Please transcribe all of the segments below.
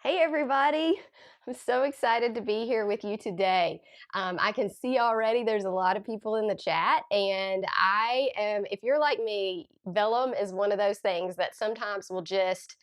Hey everybody! I'm so excited to be here with you today. I can see already there's a lot of people in the chat, and if you're like me, vellum is one of those things that sometimes will just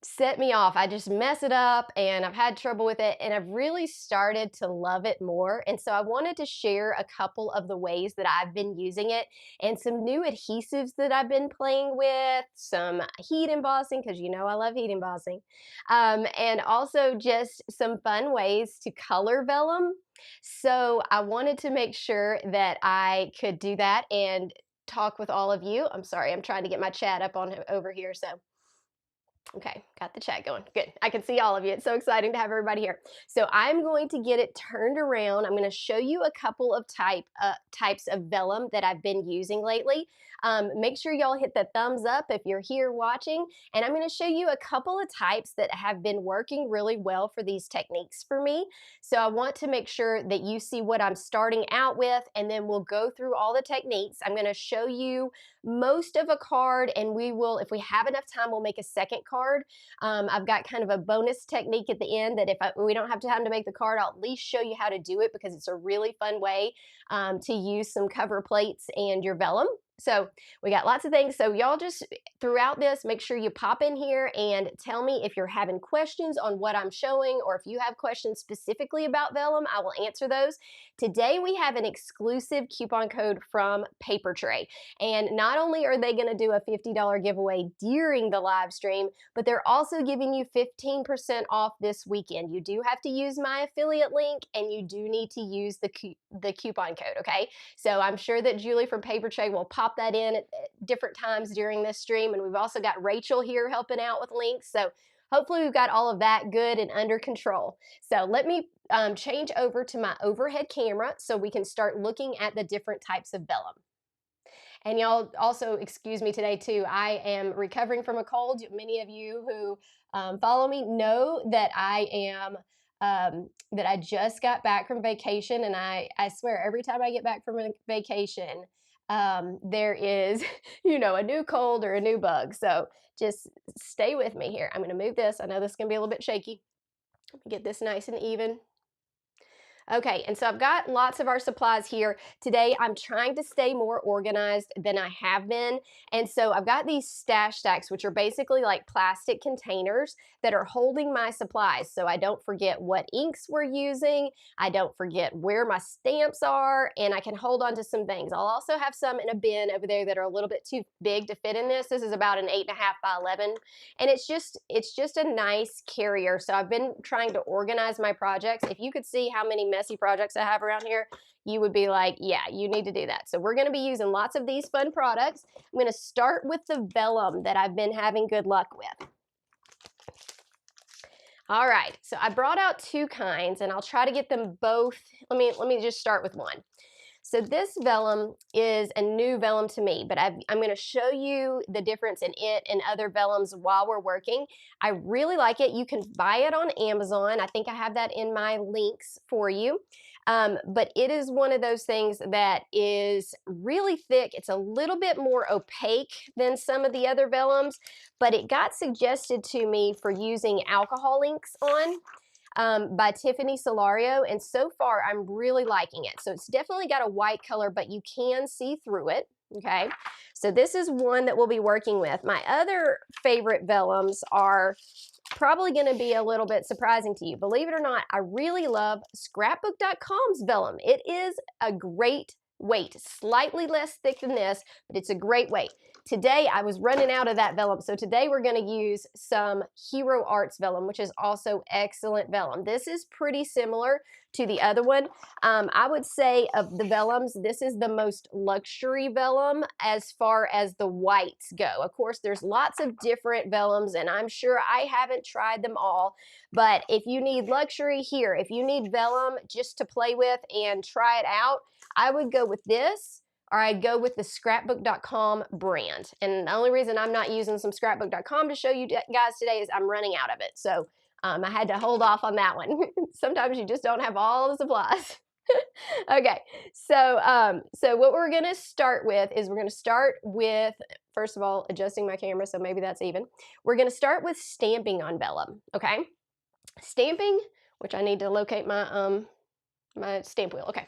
set me off. I just mess it up and I've had trouble with it, and I've really started to love it more. And so I wanted to share a couple of the ways that I've been using it and some new adhesives that I've been playing with, some heat embossing, because you know I love heat embossing, and also just some fun ways to color vellum. So I wanted to make sure that I could do that and talk with all of you. I'm sorry, I'm trying to get my chat up on over here. So okay, got the chat going. Good. I can see all of you. It's so exciting to have everybody here. So I'm going to get it turned around. I'm going to show you a couple of types of vellum that I've been using lately. Make sure y'all hit the thumbs up if you're here watching. And I'm going to show you a couple of types that have been working really well for these techniques for me. So I want to make sure that you see what I'm starting out with, and then we'll go through all the techniques. I'm going to show you most of a card, and we will, if we have enough time, we'll make a second card. I've got kind of a bonus technique at the end that if we don't have time to make the card, I'll at least show you how to do it, because it's a really fun way to use some cover plates and your vellum. So we got lots of things. So y'all just throughout this, make sure you pop in here and tell me if you're having questions on what I'm showing, or if you have questions specifically about vellum, I will answer those. Today we have an exclusive coupon code from Paper Tray. And not only are they going to do a $50 giveaway during the live stream, but they're also giving you 15% off this weekend. You do have to use my affiliate link, and you do need to use the coupon code, okay? So I'm sure that Julie from Paper Tray will pop that in at different times during this stream. And we've also got Rachel here helping out with links. So hopefully we've got all of that good and under control. So let me change over to my overhead camera so we can start looking at the different types of vellum. And y'all also excuse me today too. I am recovering from a cold. Many of you who follow me know that that I just got back from vacation, and I swear every time I get back from a vacation, there is a new cold or a new bug. So just stay with me here. I'm going to move this. I know this is going to be a little bit shaky. Get this nice and even. Okay, and so I've got lots of our supplies here. Today, I'm trying to stay more organized than I have been. And so I've got these stash stacks, which are basically like plastic containers that are holding my supplies. So I don't forget what inks we're using. I don't forget where my stamps are, and I can hold on to some things. I'll also have some in a bin over there that are a little bit too big to fit in this. This is about an 8.5 by 11. And it's just a nice carrier. So I've been trying to organize my projects. If you could see how many messy projects I have around here, you would be like, yeah, you need to do that. So we're going to be using lots of these fun products. I'm going to start with the vellum that I've been having good luck with. All right, so I brought out two kinds, and I'll try to get them both. Let me just start with one. So this vellum is a new vellum to me, but I'm going to show you the difference in it and other vellums while we're working. I really like it. You can buy it on Amazon. I think I have that in my links for you. But it is one of those things that is really thick. It's a little bit more opaque than some of the other vellums, but it got suggested to me for using alcohol inks on. By Tiffany Solario, and so far I'm really liking it. So it's definitely got a white color, but you can see through it. Okay, so this is one that we'll be working with. My other favorite vellums are probably going to be a little bit surprising to you. Believe it or not, I really love scrapbook.com's vellum. It is a great weight, slightly less thick than this, but it's a great weight. Today I was running out of that vellum, so today we're going to use some Hero Arts vellum, which is also excellent vellum. This is pretty similar to the other one. I would say of the vellums, this is the most luxury vellum as far as the whites go. Of course, there's lots of different vellums, and I'm sure I haven't tried them all, but if you need luxury here, if you need vellum just to play with and try it out, I would go with this, or I'd go with the scrapbook.com brand. And the only reason I'm not using some scrapbook.com to show you guys today is I'm running out of it. So I had to hold off on that one. Sometimes you just don't have all the supplies. Okay, so what we're gonna start with is first of all, adjusting my camera, so maybe that's even. We're gonna start with stamping on vellum, okay? Stamping, which I need to locate my my stamp wheel. Okay.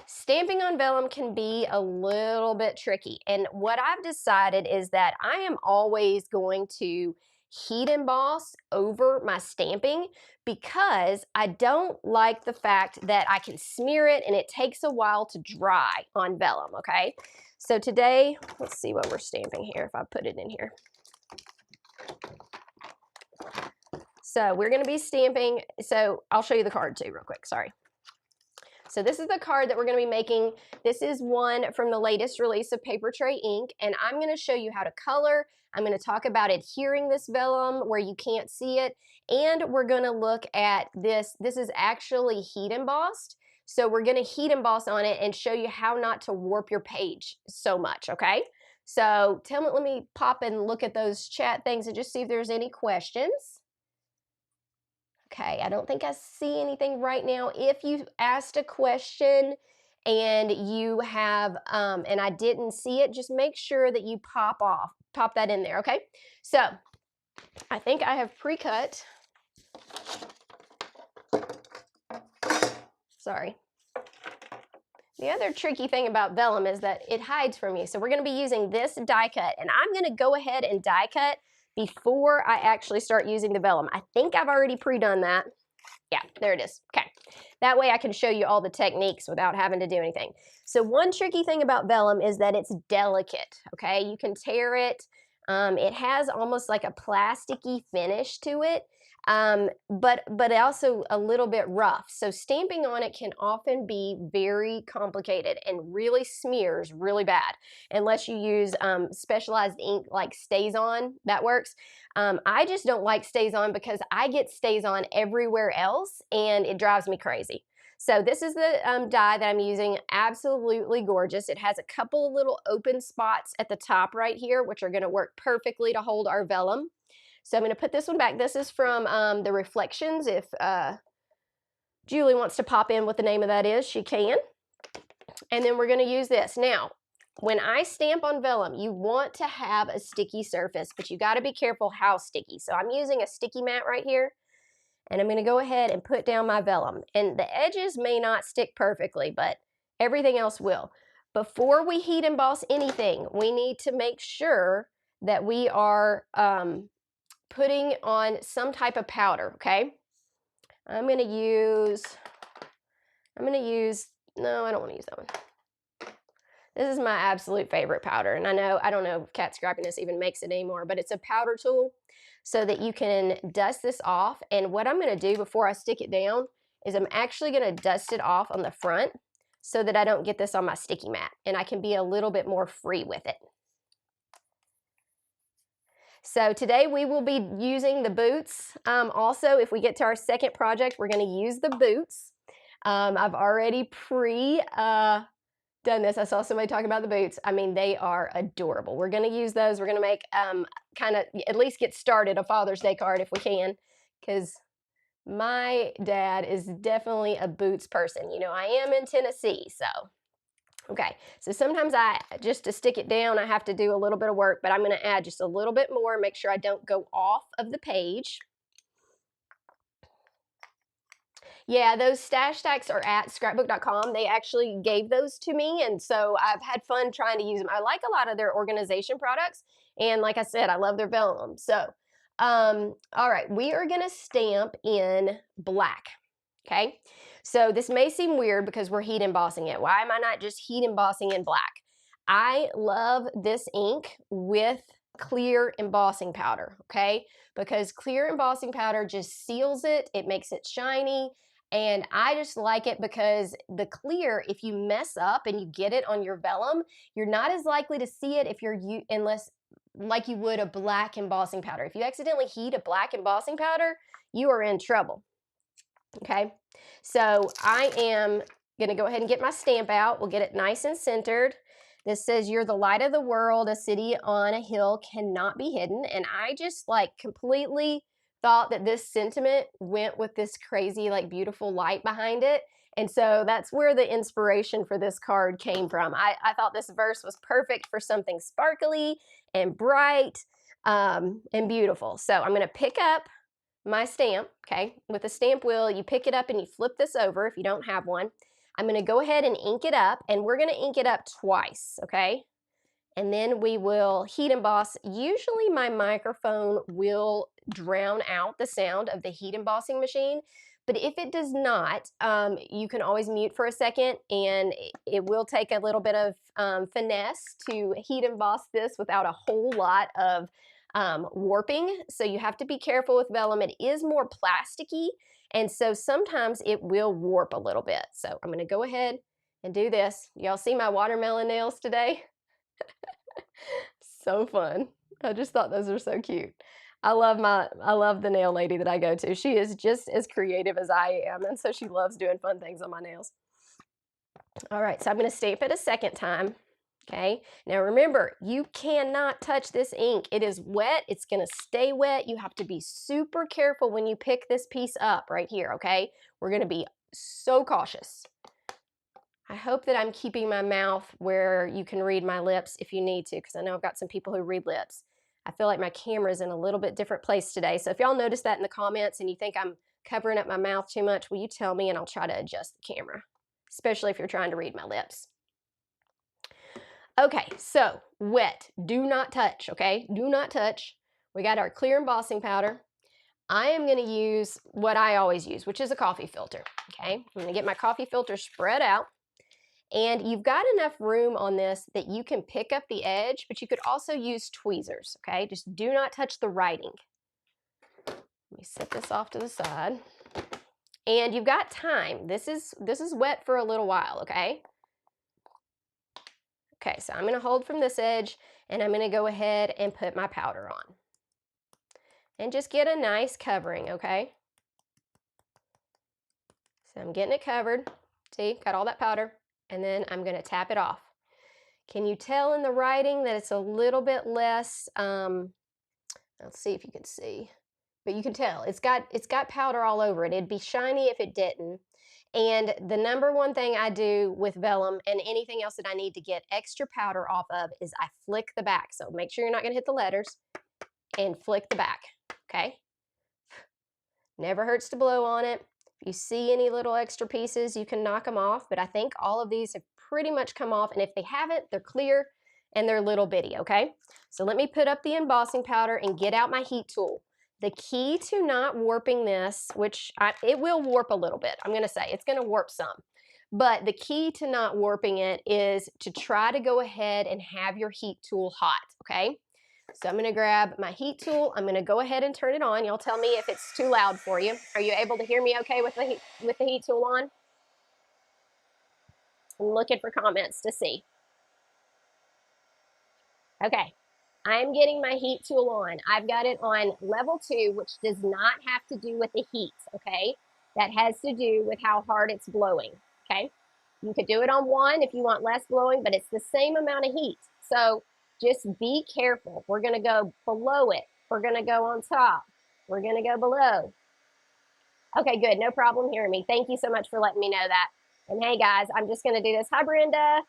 Stamping on vellum can be a little bit tricky. And what I've decided is that I am always going to heat emboss over my stamping because I don't like the fact that I can smear it and it takes a while to dry on vellum, okay? So today, let's see what we're stamping here if I put it in here. So we're going to be stamping, so I'll show you the card too real quick, sorry. So this is the card that we're going to be making. This is one from the latest release of Paper Tray ink, and I'm going to show you how to color. I'm going to talk about adhering this vellum where you can't see it, and we're going to look at this. This is actually heat embossed, so we're going to heat emboss on it and show you how not to warp your page so much, okay? So let me pop and look at those chat things and just see if there's any questions. Okay, I don't think I see anything right now. If you asked a question and you have, and I didn't see it, just make sure that you pop that in there, okay? So, I think I have pre-cut. Sorry. The other tricky thing about vellum is that it hides from you. So we're gonna be using this die cut, and I'm gonna go ahead and die cut before I actually start using the vellum. I think I've already pre-done that. Yeah, there it is. Okay. That way I can show you all the techniques without having to do anything. So one tricky thing about vellum is that it's delicate, okay? You can tear it. It has almost like a plasticky finish to it, but also a little bit rough. So stamping on it can often be very complicated and really smears really bad unless you use specialized ink like Stays On. That works. I just don't like Stays On because I get Stays On everywhere else and it drives me crazy. So this is the die that I'm using, absolutely gorgeous. It has a couple of little open spots at the top right here, which are gonna work perfectly to hold our vellum. So I'm gonna put this one back. This is from the Reflections. If Julie wants to pop in what the name of that is, she can. And then we're gonna use this. Now, when I stamp on vellum, you want to have a sticky surface, but you gotta be careful how sticky. So I'm using a sticky mat right here, and I'm gonna go ahead and put down my vellum. And the edges may not stick perfectly, but everything else will. Before we heat emboss anything, we need to make sure that we are putting on some type of powder, okay? I'm gonna use, no, I don't wanna use that one. This is my absolute favorite powder, and I don't know if Cat Scrappiness even makes it anymore, but it's a powder tool so that you can dust this off. And what I'm gonna do before I stick it down is I'm actually gonna dust it off on the front so that I don't get this on my sticky mat, and I can be a little bit more free with it. So today we will be using the boots. Also, if we get to our second project, we're gonna use the boots. I've already done this. I saw somebody talking about the boots. I mean, they are adorable. We're gonna use those. We're gonna make kind of at least get started a Father's Day card if we can, because my dad is definitely a boots person. You know, I am in Tennessee, so. Okay, so sometimes just to stick it down, I have to do a little bit of work, but I'm gonna add just a little bit more, make sure I don't go off of the page. Yeah, those stash stacks are at scrapbook.com. They actually gave those to me, and so I've had fun trying to use them. I like a lot of their organization products, and like I said, I love their vellum. So, all right, we are gonna stamp in black, okay? So this may seem weird because we're heat embossing it. Why am I not just heat embossing in black? I love this ink with clear embossing powder, okay? Because clear embossing powder just seals it, it makes it shiny, and I just like it because the clear, if you mess up and you get it on your vellum, you're not as likely to see it unless like you would a black embossing powder. If you accidentally heat a black embossing powder, you are in trouble. Okay, so I am gonna go ahead and get my stamp out. We'll get it nice and centered. This says, "You're the light of the world, a city on a hill cannot be hidden." And I just like completely thought that this sentiment went with this crazy, like beautiful light behind it. And so that's where the inspiration for this card came from. I thought this verse was perfect for something sparkly and bright and beautiful. So I'm gonna pick up my stamp, okay? With a stamp wheel, you pick it up and you flip this over if you don't have one. I'm gonna go ahead and ink it up, and we're gonna ink it up twice, okay? And then we will heat emboss. Usually my microphone will drown out the sound of the heat embossing machine, but if it does not, you can always mute for a second, and it will take a little bit of finesse to heat emboss this without a whole lot of warping. So you have to be careful with vellum. It is more plasticky, and so sometimes it will warp a little bit. So I'm gonna go ahead and do this. Y'all see my watermelon nails today? So fun. I just thought those are so cute. I love the nail lady that I go to. She is just as creative as I am, and so she loves doing fun things on my nails. All right, so I'm going to stamp it a second time. Okay, now remember, you cannot touch this ink. It is wet. It's going to stay wet. You have to be super careful when you pick this piece up right here, okay? We're going to be so cautious. I hope that I'm keeping my mouth where you can read my lips if you need to, because I know I've got some people who read lips. I feel like my camera's in a little bit different place today. So if y'all notice that in the comments and you think I'm covering up my mouth too much, will you tell me and I'll try to adjust the camera, especially if you're trying to read my lips. Okay, so wet, do not touch, okay? Do not touch. We got our clear embossing powder. I am gonna use what I always use, which is a coffee filter, okay? I'm gonna get my coffee filter spread out. And you've got enough room on this that you can pick up the edge, but you could also use tweezers, okay? Just do not touch the writing. Let me set this off to the side. And you've got time. This is wet for a little while, okay? Okay, so I'm gonna hold from this edge, and I'm gonna go ahead and put my powder on. And just get a nice covering, okay? So I'm getting it covered. See, got all that powder. And then I'm gonna tap it off. Can you tell in the writing that it's a little bit less, let's see if you can see, but you can tell it's got powder all over it. It'd be shiny if it didn't. And the number one thing I do with vellum and anything else that I need to get extra powder off of is I flick the back. So make sure you're not gonna hit the letters, and flick the back, okay? Never hurts to blow on it. If you see any little extra pieces, you can knock them off, but I think all of these have pretty much come off, and if they haven't, they're clear and they're little bitty, okay? So let me put up the embossing powder and get out my heat tool. The key to not warping this, which it will warp a little bit, I'm gonna say, it's gonna warp some, but the key to not warping it is to try to go ahead and have your heat tool hot, okay? So I'm gonna grab my heat tool. I'm gonna go ahead and turn it on. Y'all tell me if it's too loud for you. Are you able to hear me okay with the heat tool on? I'm looking for comments to see. Okay, I'm getting my heat tool on. I've got it on level 2, which does not have to do with the heat, okay? That has to do with how hard it's blowing, okay? You could do it on 1 if you want less blowing, but it's the same amount of heat. So just be careful. We're gonna go below it. We're gonna go on top. We're gonna go below. Okay, good, no problem hearing me. Thank you so much for letting me know that. And hey guys, I'm just gonna do this. Hi Brenda,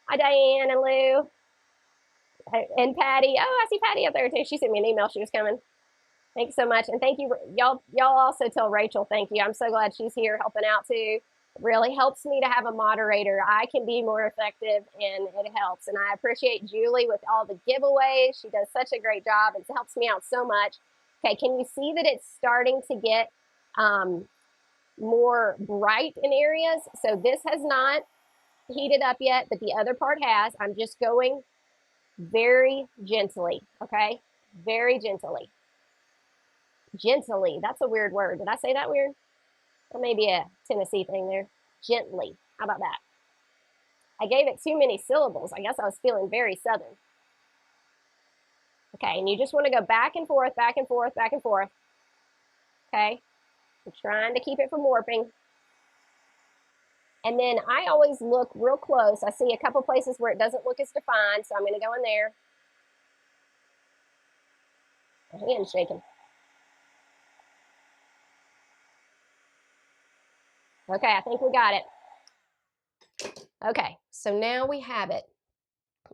hi Diane and Lou, and Patty. Oh, I see Patty up there too. She sent me an email, she was coming. Thanks so much, and thank you, y'all also tell Rachel thank you. I'm so glad she's here helping out too. It really helps me to have a moderator. I can be more effective, and it helps. And I appreciate Julie with all the giveaways. She does such a great job. It helps me out so much. Okay, can you see that it's starting to get more bright in areas? So this has not heated up yet, but the other part has. I'm just going very gently, okay? Very gently. Gently, that's a weird word. Did I say that weird? That may be a Tennessee thing there. Gently, how about that? I gave it too many syllables. I guess I was feeling very Southern. Okay, and you just want to go back and forth, back and forth, back and forth. Okay, I'm trying to keep it from warping. And then I always look real close. I see a couple places where it doesn't look as defined, so I'm going to go in there. My hand's shaking. Okay, I think we got it. Okay, so now we have it.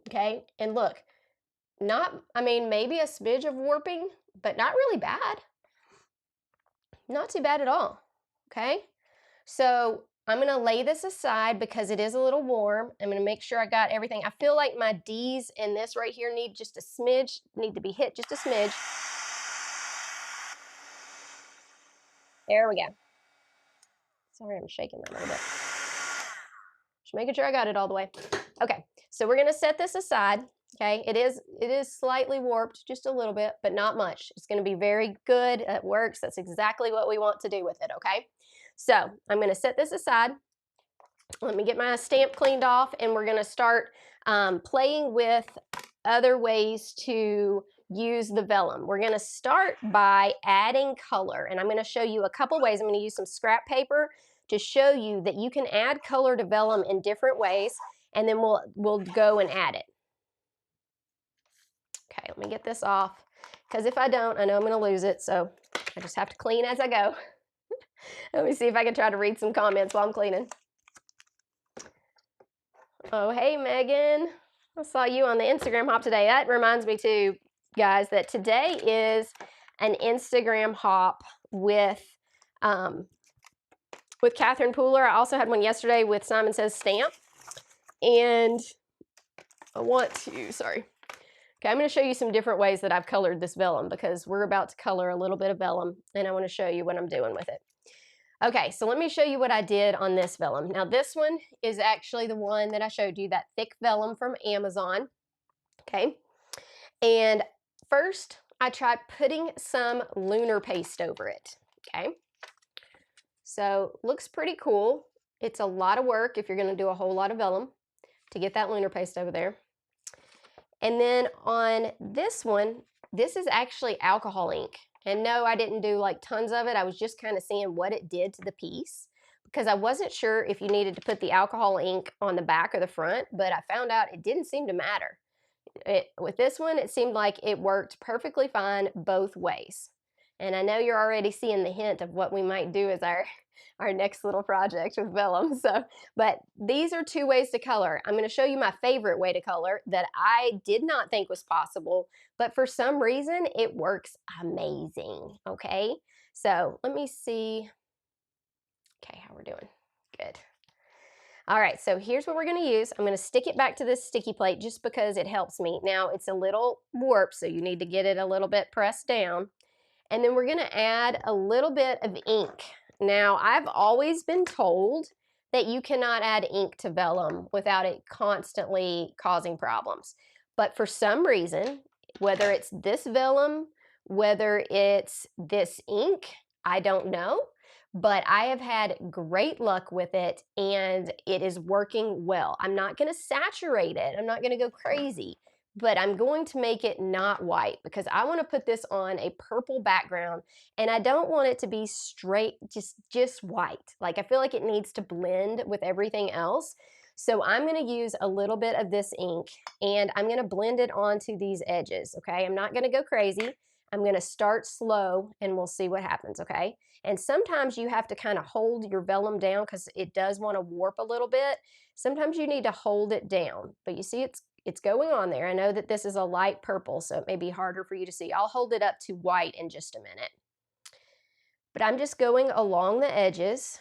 Okay, and look, maybe a smidge of warping, but not really bad. Not too bad at all, okay? So I'm gonna lay this aside because it is a little warm. I'm gonna make sure I got everything. I feel like my D's in this right here need just a smidge, need to be hit just a smidge. There we go. Sorry, I'm shaking that a little bit. Just making sure I got it all the way. Okay, so we're gonna set this aside. Okay, it is slightly warped, just a little bit, but not much. It's gonna be very good. It works. That's exactly what we want to do with it. Okay, so I'm gonna set this aside. Let me get my stamp cleaned off, and we're gonna start playing with other ways to use the vellum. We're gonna start by adding color, and I'm gonna show you a couple ways. I'm gonna use some scrap paper to show you that you can add color to vellum in different ways, and then we'll go and add it. Okay, let me get this off, because if I don't, I know I'm gonna lose it, so I just have to clean as I go. Let me see if I can try to read some comments while I'm cleaning. Oh, hey, Megan. I saw you on the Instagram hop today. That reminds me too, guys, that today is an Instagram hop with Catherine Pooler. I also had one yesterday with Simon Says Stamp. And I want to, sorry. Okay, I'm going to show you some different ways that I've colored this vellum, because we're about to color a little bit of vellum, and I want to show you what I'm doing with it. Okay, so let me show you what I did on this vellum. Now this one is actually the one that I showed you, that thick vellum from Amazon. Okay, and first I tried putting some lunar paste over it. Okay, so looks pretty cool. It's a lot of work if you're going to do a whole lot of vellum to get that lunar paste over there. And then on this one, this is actually alcohol ink. And no, I didn't do like tons of it. I was just kind of seeing what it did to the piece, because I wasn't sure if you needed to put the alcohol ink on the back or the front, but I found out it didn't seem to matter. With this one, it seemed like it worked perfectly fine both ways. And I know you're already seeing the hint of what we might do as our next little project with vellum. So, but these are two ways to color. I'm going to show you my favorite way to color that I did not think was possible, but for some reason it works amazing. Okay, so let me see. Okay, how we're doing. Good. All right, so here's what we're going to use. I'm going to stick it back to this sticky plate just because it helps me. Now it's a little warped, so you need to get it a little bit pressed down. And then we're going to add a little bit of ink. Now, I've always been told that you cannot add ink to vellum without it constantly causing problems. But for some reason, whether it's this vellum, whether it's this ink, I don't know. But I have had great luck with it, and it is working well. I'm not going to saturate it. I'm not going to go crazy, but I'm going to make it not white because I want to put this on a purple background, and I don't want it to be straight, just white. Like, I feel like it needs to blend with everything else. So I'm going to use a little bit of this ink, and I'm going to blend it onto these edges, okay? I'm not going to go crazy. I'm going to start slow, and we'll see what happens, okay? And sometimes you have to kind of hold your vellum down because it does want to warp a little bit. Sometimes you need to hold it down, but you see it's going on there. I know that this is a light purple, so it may be harder for you to see. I'll hold it up to white in just a minute. But I'm just going along the edges.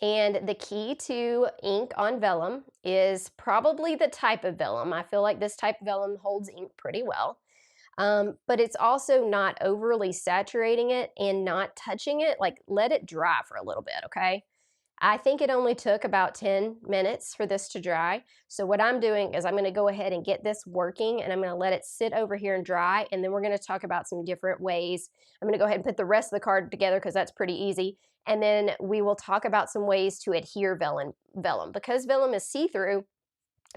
And the key to ink on vellum is probably the type of vellum. I feel like this type of vellum holds ink pretty well. But it's also not overly saturating it and not touching it. Like, let it dry for a little bit, okay? I think it only took about 10 minutes for this to dry. So what I'm doing is I'm going to go ahead and get this working, and I'm going to let it sit over here and dry, and then we're going to talk about some different ways. I'm going to go ahead and put the rest of the card together because that's pretty easy, and then we will talk about some ways to adhere vellum. Because vellum is see-through,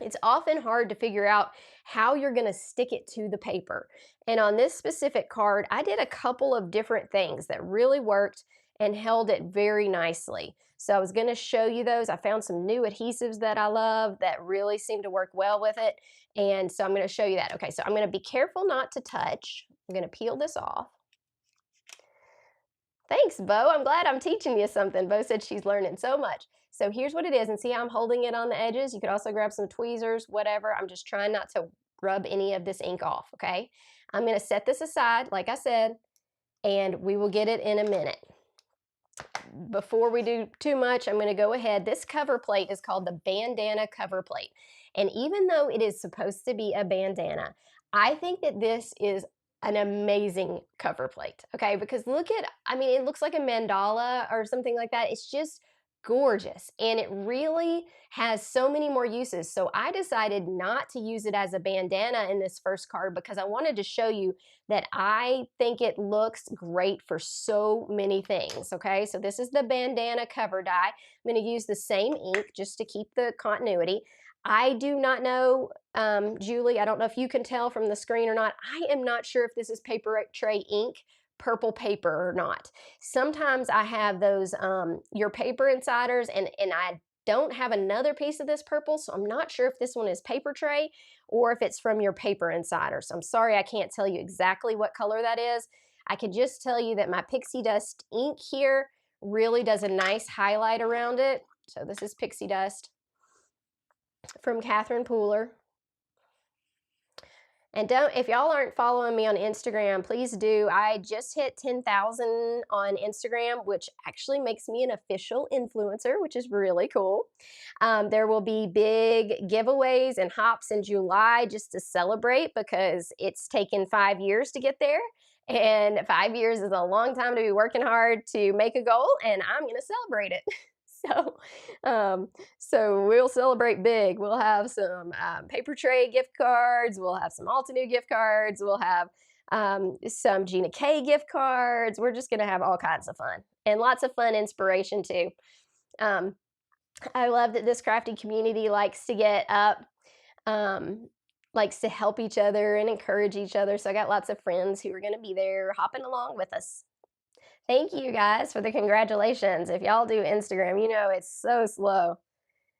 it's often hard to figure out how you're going to stick it to the paper. And on this specific card, I did a couple of different things that really worked and held it very nicely. So I was going to show you those. I found some new adhesives that I love that really seem to work well with it. And so I'm going to show you that. Okay, so I'm going to be careful not to touch. I'm going to peel this off. Thanks, Bo. I'm glad I'm teaching you something. Bo said she's learning so much. So here's what it is, and see how I'm holding it on the edges? You could also grab some tweezers, whatever. I'm just trying not to rub any of this ink off, okay? I'm going to set this aside, like I said, and we will get it in a minute. Before we do too much, I'm going to go ahead. This cover plate is called the bandana cover plate. And even though it is supposed to be a bandana, I think that this is an amazing cover plate. Okay, because look at, I mean, it looks like a mandala or something like that. It's just gorgeous, and it really has so many more uses. So I decided not to use it as a bandana in this first card because I wanted to show you that I think it looks great for so many things. Okay, so this is the bandana cover die. I'm going to use the same ink just to keep the continuity. I do not know, Julie, I don't know if you can tell from the screen or not. I am not sure if this is paper tray ink, purple paper or not. Sometimes I have those, your paper insiders, and I don't have another piece of this purple, so I'm not sure if this one is paper tray or if it's from your paper insider. So I'm sorry I can't tell you exactly what color that is. I can just tell you that my pixie dust ink here really does a nice highlight around it. So this is pixie dust from Catherine Pooler. And don't, if y'all aren't following me on Instagram, please do. I just hit 10,000 on Instagram, which actually makes me an official influencer, which is really cool. There will be big giveaways and hops in July just to celebrate because it's taken 5 years to get there. And 5 years is a long time to be working hard to make a goal, and I'm going to celebrate it. So we'll celebrate big. We'll have some paper tray gift cards. We'll have some Altenew gift cards. We'll have some Gina K gift cards. We're just going to have all kinds of fun and lots of fun inspiration too. I love that this crafty community likes to get up, likes to help each other and encourage each other. So I got lots of friends who are going to be there hopping along with us. Thank you guys for the congratulations. If y'all do Instagram, you know it's so slow.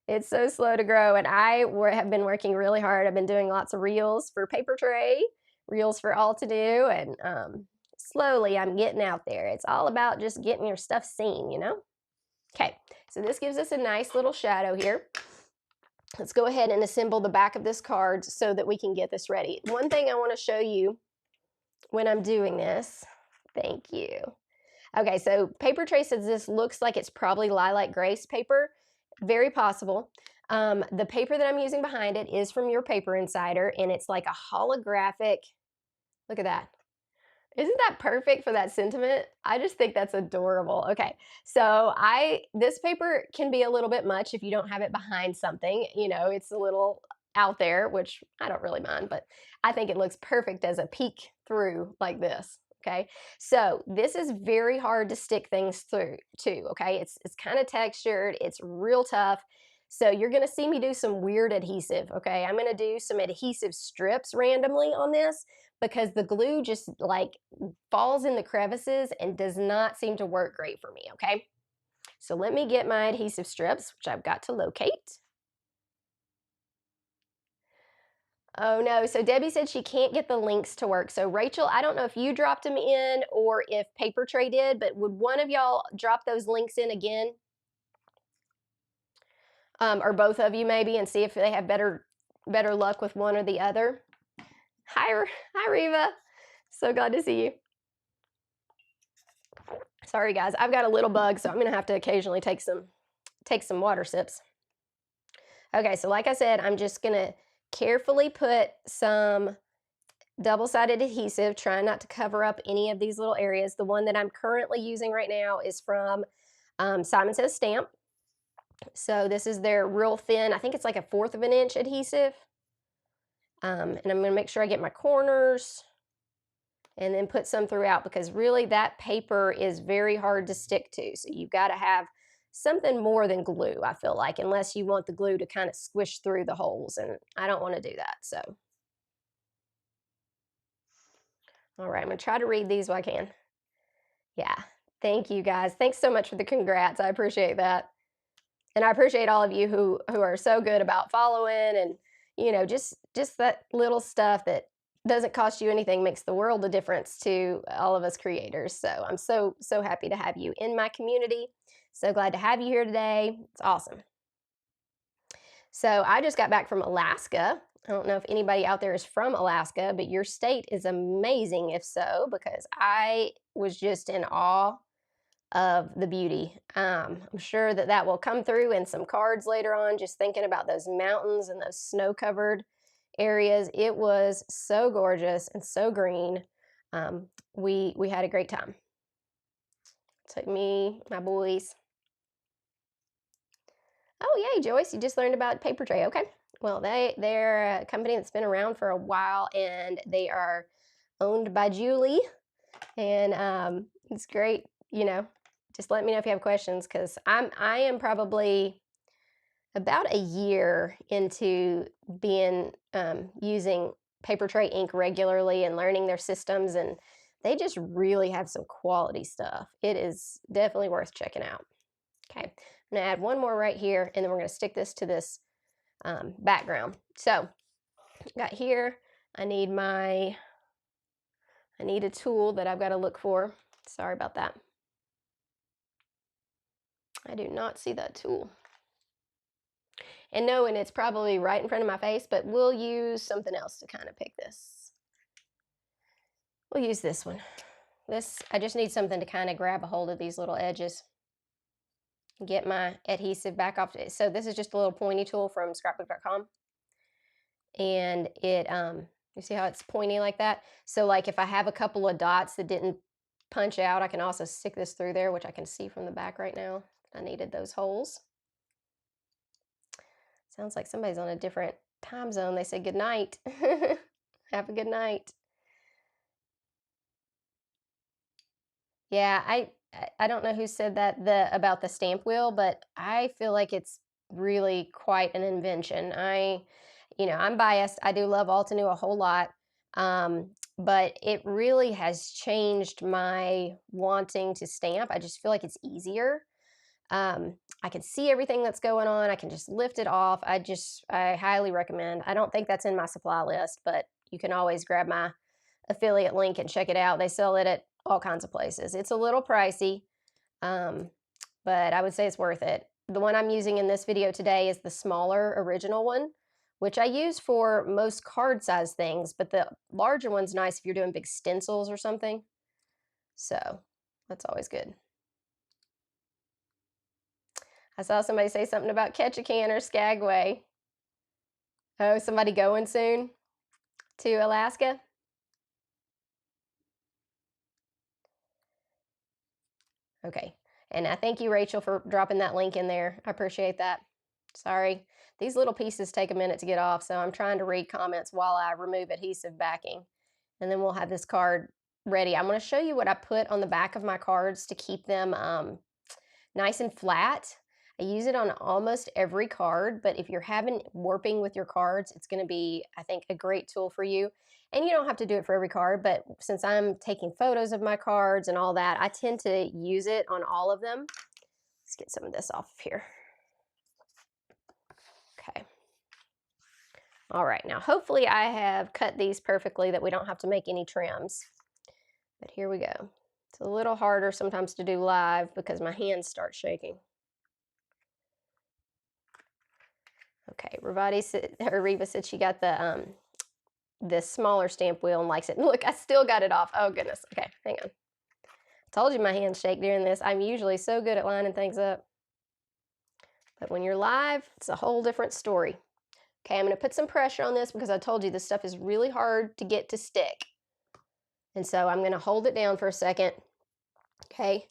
It's so slow to grow, and I have been working really hard. I've been doing lots of reels for paper tray, reels for Altenew, and slowly I'm getting out there. It's all about just getting your stuff seen, you know? Okay, so this gives us a nice little shadow here. Let's go ahead and assemble the back of this card so that we can get this ready. One thing I want to show you when I'm doing this, thank you. Okay, so paper tray says this looks like it's probably lilac grace paper. Very possible. The paper that I'm using behind it is from your paper insider, and it's like a holographic. Look at that. Isn't that perfect for that sentiment? I just think that's adorable. Okay, so this paper can be a little bit much if you don't have it behind something. You know, it's a little out there, which I don't really mind, but I think it looks perfect as a peek through like this. Okay, so this is very hard to stick things through too. Okay, it's kind of textured, it's real tough. So you're gonna see me do some weird adhesive. Okay, I'm gonna do some adhesive strips randomly on this because the glue just like falls in the crevices and does not seem to work great for me. Okay, so let me get my adhesive strips, which I've got to locate. Oh no, so Debbie said she can't get the links to work. So Rachel, I don't know if you dropped them in or if Paper Tray did, but would one of y'all drop those links in again? Or both of you maybe, and see if they have better luck with one or the other. Hi Reva, so glad to see you. Sorry guys, I've got a little bug, so I'm gonna have to occasionally take some water sips. Okay, so like I said, I'm just gonna carefully put some double-sided adhesive, trying not to cover up any of these little areas. The one that I'm currently using right now is from Simon Says Stamp. So this is their real thin, I think it's like a 1/4 of an inch adhesive. And I'm gonna make sure I get my corners and then put some throughout because really that paper is very hard to stick to. So you've got to have something more than glue, I feel like, unless you want the glue to kind of squish through the holes, and I don't want to do that. So, all right, I'm gonna try to read these while I can. Yeah, thank you guys. Thanks so much for the congrats. I appreciate that. And I appreciate all of you who are so good about following and, you know, just that little stuff that doesn't cost you anything makes the world a difference to all of us creators. So I'm so happy to have you in my community. So glad to have you here today. It's awesome. So I just got back from Alaska. I don't know if anybody out there is from Alaska, but your state is amazing if so, because I was just in awe of the beauty. I'm sure that that will come through in some cards later on, just thinking about those mountains and those snow-covered areas. It was so gorgeous and so green. We had a great time. Took me, my boys. Oh, yay, Joyce, you just learned about paper tray. Okay. Well, they're a company that's been around for a while, and they are owned by Julie. And it's great, you know. Just let me know if you have questions, because I am probably about a year into being using paper tray ink regularly and learning their systems, and they just really have some quality stuff. It is definitely worth checking out. Okay, I'm gonna add one more right here, and then we're gonna stick this to this background. So got here, I need a tool that I've got to look for. Sorry about that. I do not see that tool. And no, and it's probably right in front of my face, but we'll use something else to kind of pick this. We'll use this one. I just need something to kind of grab a hold of these little edges. Get my adhesive back off. So this is just a little pointy tool from scrapbook.com. And you see how it's pointy like that? So like if I have a couple of dots that didn't punch out, I can also stick this through there, which I can see from the back right now. I needed those holes. Sounds like somebody's on a different time zone. They say good night. Have a good night. Yeah, I don't know who said that about the stamp wheel, but I feel like it's really quite an invention. I'm biased. I do love Altenew a whole lot. But it really has changed my wanting to stamp. I just feel like it's easier. I can see everything that's going on. I can just lift it off. I highly recommend. I don't think that's in my supply list, but you can always grab my affiliate link and check it out. They sell it at all kinds of places. It's a little pricey, but I would say it's worth it. The one I'm using in this video today is the smaller original one, which I use for most card size things, but the larger one's nice if you're doing big stencils or something. So that's always good. I saw somebody say something about Ketchikan or Skagway. Oh, somebody going soon to Alaska? Okay. And I thank you, Rachel, for dropping that link in there. I appreciate that. Sorry. These little pieces take a minute to get off, so I'm trying to read comments while I remove adhesive backing. And then we'll have this card ready. I'm going to show you what I put on the back of my cards to keep them nice and flat. I use it on almost every card, but if you're having warping with your cards, it's going to be, I think, a great tool for you. And you don't have to do it for every card, but since I'm taking photos of my cards and all that, I tend to use it on all of them. Let's get some of this off of here. Okay. All right, now hopefully I have cut these perfectly that we don't have to make any trims. But here we go. It's a little harder sometimes to do live because my hands start shaking. Okay, Reva said she got the smaller stamp wheel and likes it. Look, I still got it off. Oh goodness. Okay, hang on. I told you my hands shake during this. I'm usually so good at lining things up. But when you're live, it's a whole different story. Okay, I'm going to put some pressure on this because I told you this stuff is really hard to get to stick. And so I'm going to hold it down for a second. Okay,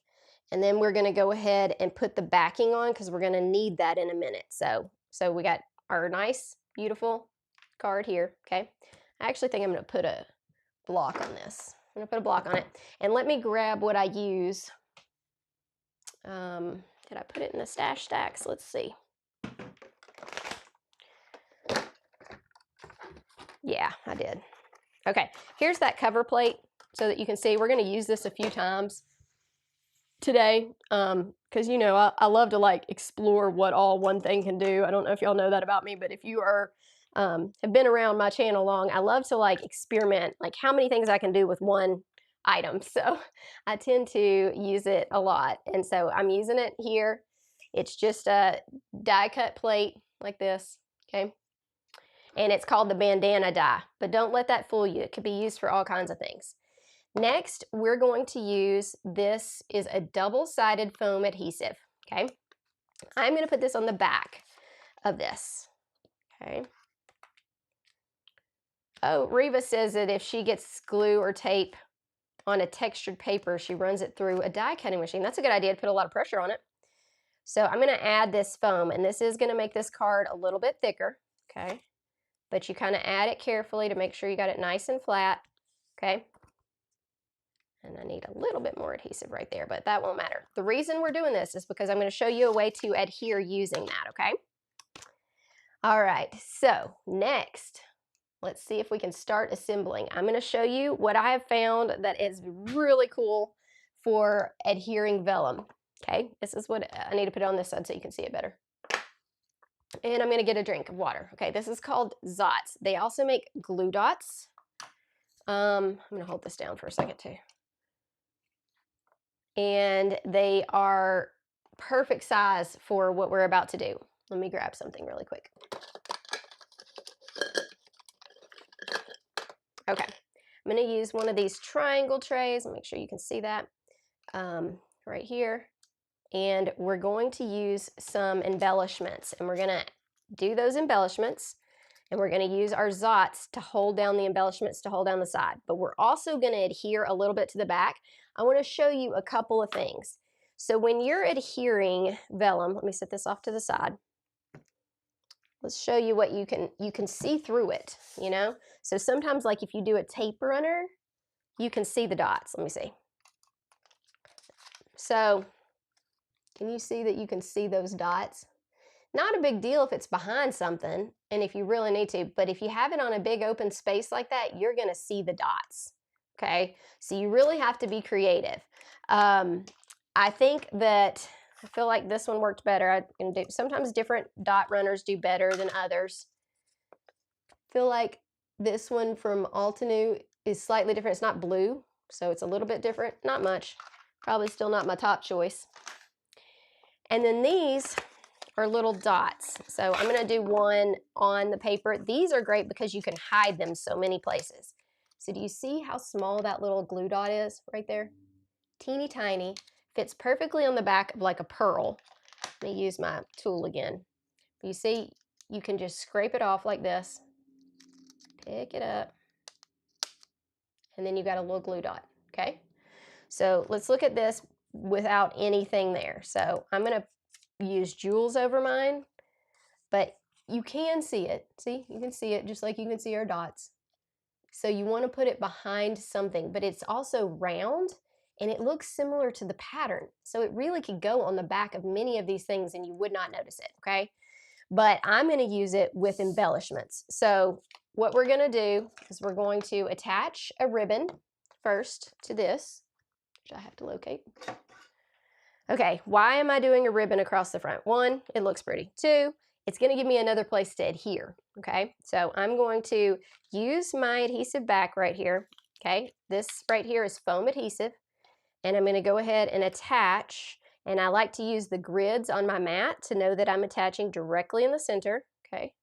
and then we're going to go ahead and put the backing on because we're going to need that in a minute. So we got our nice, beautiful card here. Okay, I actually think I'm going to put a block on this. I'm going to put a block on it. And let me grab what I use. Did I put it in the stash stacks? Let's see. Yeah, I did. Okay, here's that cover plate so that you can see. We're going to use this a few times today because I love to like explore what all one thing can do. I don't know if y'all know that about me, but if you are have been around my channel long, I love to like experiment, like how many things I can do with one item. So I tend to use it a lot, and so I'm using it here. It's just a die cut plate like this. Okay, and it's called the bandana dye, but don't let that fool you. It could be used for all kinds of things. Next, we're going to use, this is a double-sided foam adhesive, okay? I'm going to put this on the back of this, okay? Oh, Reva says that if she gets glue or tape on a textured paper, she runs it through a die cutting machine. That's a good idea to put a lot of pressure on it. So I'm going to add this foam, and this is going to make this card a little bit thicker, okay? But you kind of add it carefully to make sure you got it nice and flat, okay? And I need a little bit more adhesive right there, but that won't matter. The reason we're doing this is because I'm going to show you a way to adhere using that, okay? All right, so next, let's see if we can start assembling. I'm going to show you what I have found that is really cool for adhering vellum, okay? This is what I need to put on this side so you can see it better. And I'm going to get a drink of water. Okay, this is called Zots. They also make glue dots. I'm going to hold this down for a second too. And they are perfect size for what we're about to do. Let me grab something really quick. Okay, I'm going to use one of these triangle trays. Make sure you can see that right here. And we're going to use some embellishments, and we're going to do those embellishments, and we're going to use our Zots to hold down the embellishments to hold down the side. But we're also going to adhere a little bit to the back. I want to show you a couple of things. So when you're adhering vellum, let me set this off to the side. Let's show you what you can see through it, you know? So sometimes, like if you do a tape runner, you can see the dots. Let me see. So can you see that you can see those dots? Not a big deal if it's behind something and if you really need to, but if you have it on a big open space like that, you're going to see the dots, okay? So you really have to be creative. I think that, I feel like this one worked better. I can do, sometimes different dot runners do better than others. I feel like this one from Altenew is slightly different. It's not blue, so it's a little bit different. Not much. Probably still not my top choice. And then these are little dots. So I'm going to do one on the paper. These are great because you can hide them so many places. So do you see how small that little glue dot is right there? Teeny tiny. Fits perfectly on the back of like a pearl. Let me use my tool again. You see, you can just scrape it off like this. Pick it up. And then you've got a little glue dot, okay? So let's look at this without anything there. So I'm going to use jewels over mine, but you can see it. See, you can see it just like you can see our dots. So you want to put it behind something, but it's also round and it looks similar to the pattern. So it really could go on the back of many of these things and you would not notice it, okay? But I'm going to use it with embellishments. So what we're going to do is we're going to attach a ribbon first to this, which I have to locate. Okay, why am I doing a ribbon across the front? One, it looks pretty. Two, it's going to give me another place to adhere, okay? So I'm going to use my adhesive back right here, okay? This right here is foam adhesive, and I'm going to go ahead and attach, and I like to use the grids on my mat to know that I'm attaching directly in the center, okay?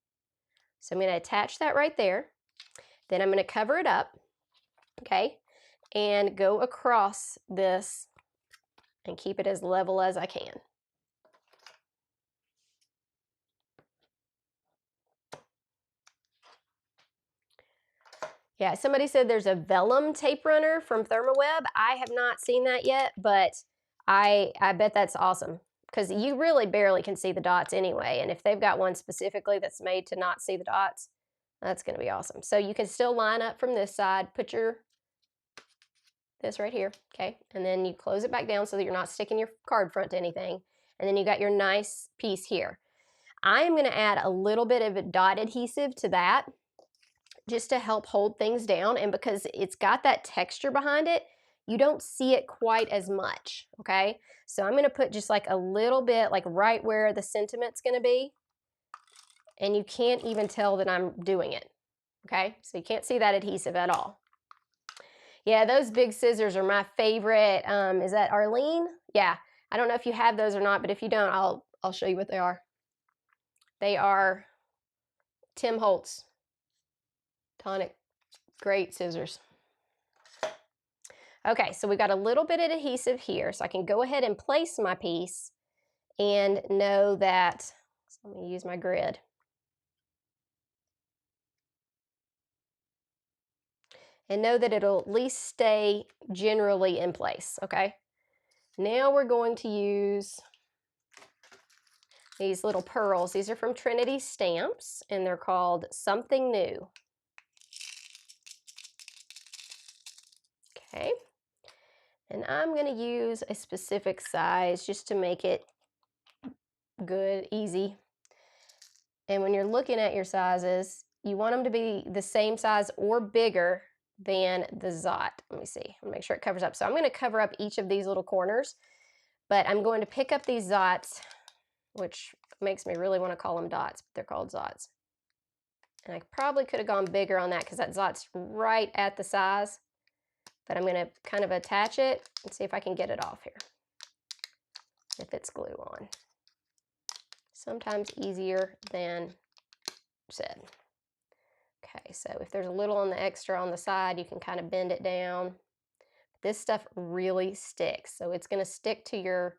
So I'm going to attach that right there. Then I'm going to cover it up, okay? And go across this and keep it as level as I can. Yeah, somebody said there's a Vellum tape runner from Thermoweb. I have not seen that yet, but I bet that's awesome because you really barely can see the dots anyway. And if they've got one specifically that's made to not see the dots, that's going to be awesome. So you can still line up from this side, put this right here, okay? And then you close it back down so that you're not sticking your card front to anything. And then you got your nice piece here. I am going to add a little bit of dot adhesive to that just to help hold things down, and because it's got that texture behind it, you don't see it quite as much, okay? So I'm going to put just like a little bit, like right where the sentiment's going to be, and you can't even tell that I'm doing it, okay? So you can't see that adhesive at all. Yeah, those big scissors are my favorite. Is that Arlene? Yeah, I don't know if you have those or not, but if you don't, I'll show you what they are. They are Tim Holtz. Tonic, great scissors. Okay, so we got a little bit of adhesive here, so I can go ahead and place my piece and know that, so let me use my grid. And know that it'll at least stay generally in place, okay? Now we're going to use these little pearls. These are from Trinity Stamps, and they're called Something New. Okay. And I'm going to use a specific size just to make it good, easy. And when you're looking at your sizes, you want them to be the same size or bigger than the Zot. Let me see, I'll make sure it covers up. So I'm going to cover up each of these little corners, but I'm going to pick up these Zots, which makes me really want to call them dots, but they're called Zots. And I probably could have gone bigger on that because that Zot's right at the size, but I'm going to kind of attach it and see if I can get it off here, if it's glue on. Sometimes easier than said. Okay, so if there's a little on the extra on the side, you can kind of bend it down. This stuff really sticks, so it's going to stick to your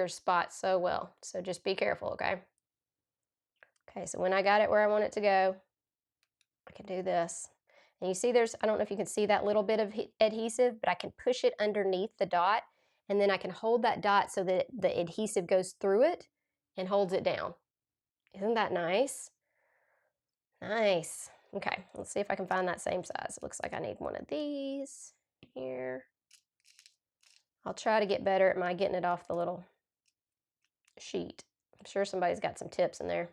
spot so well. So just be careful, okay? Okay, so when I got it where I want it to go, I can do this. And you see there's, I don't know if you can see that little bit of adhesive, but I can push it underneath the dot, and then I can hold that dot so that the adhesive goes through it and holds it down. Isn't that nice? Nice. Okay, let's see if I can find that same size. It looks like I need one of these here. I'll try to get better at my getting it off the little sheet. I'm sure somebody's got some tips in there.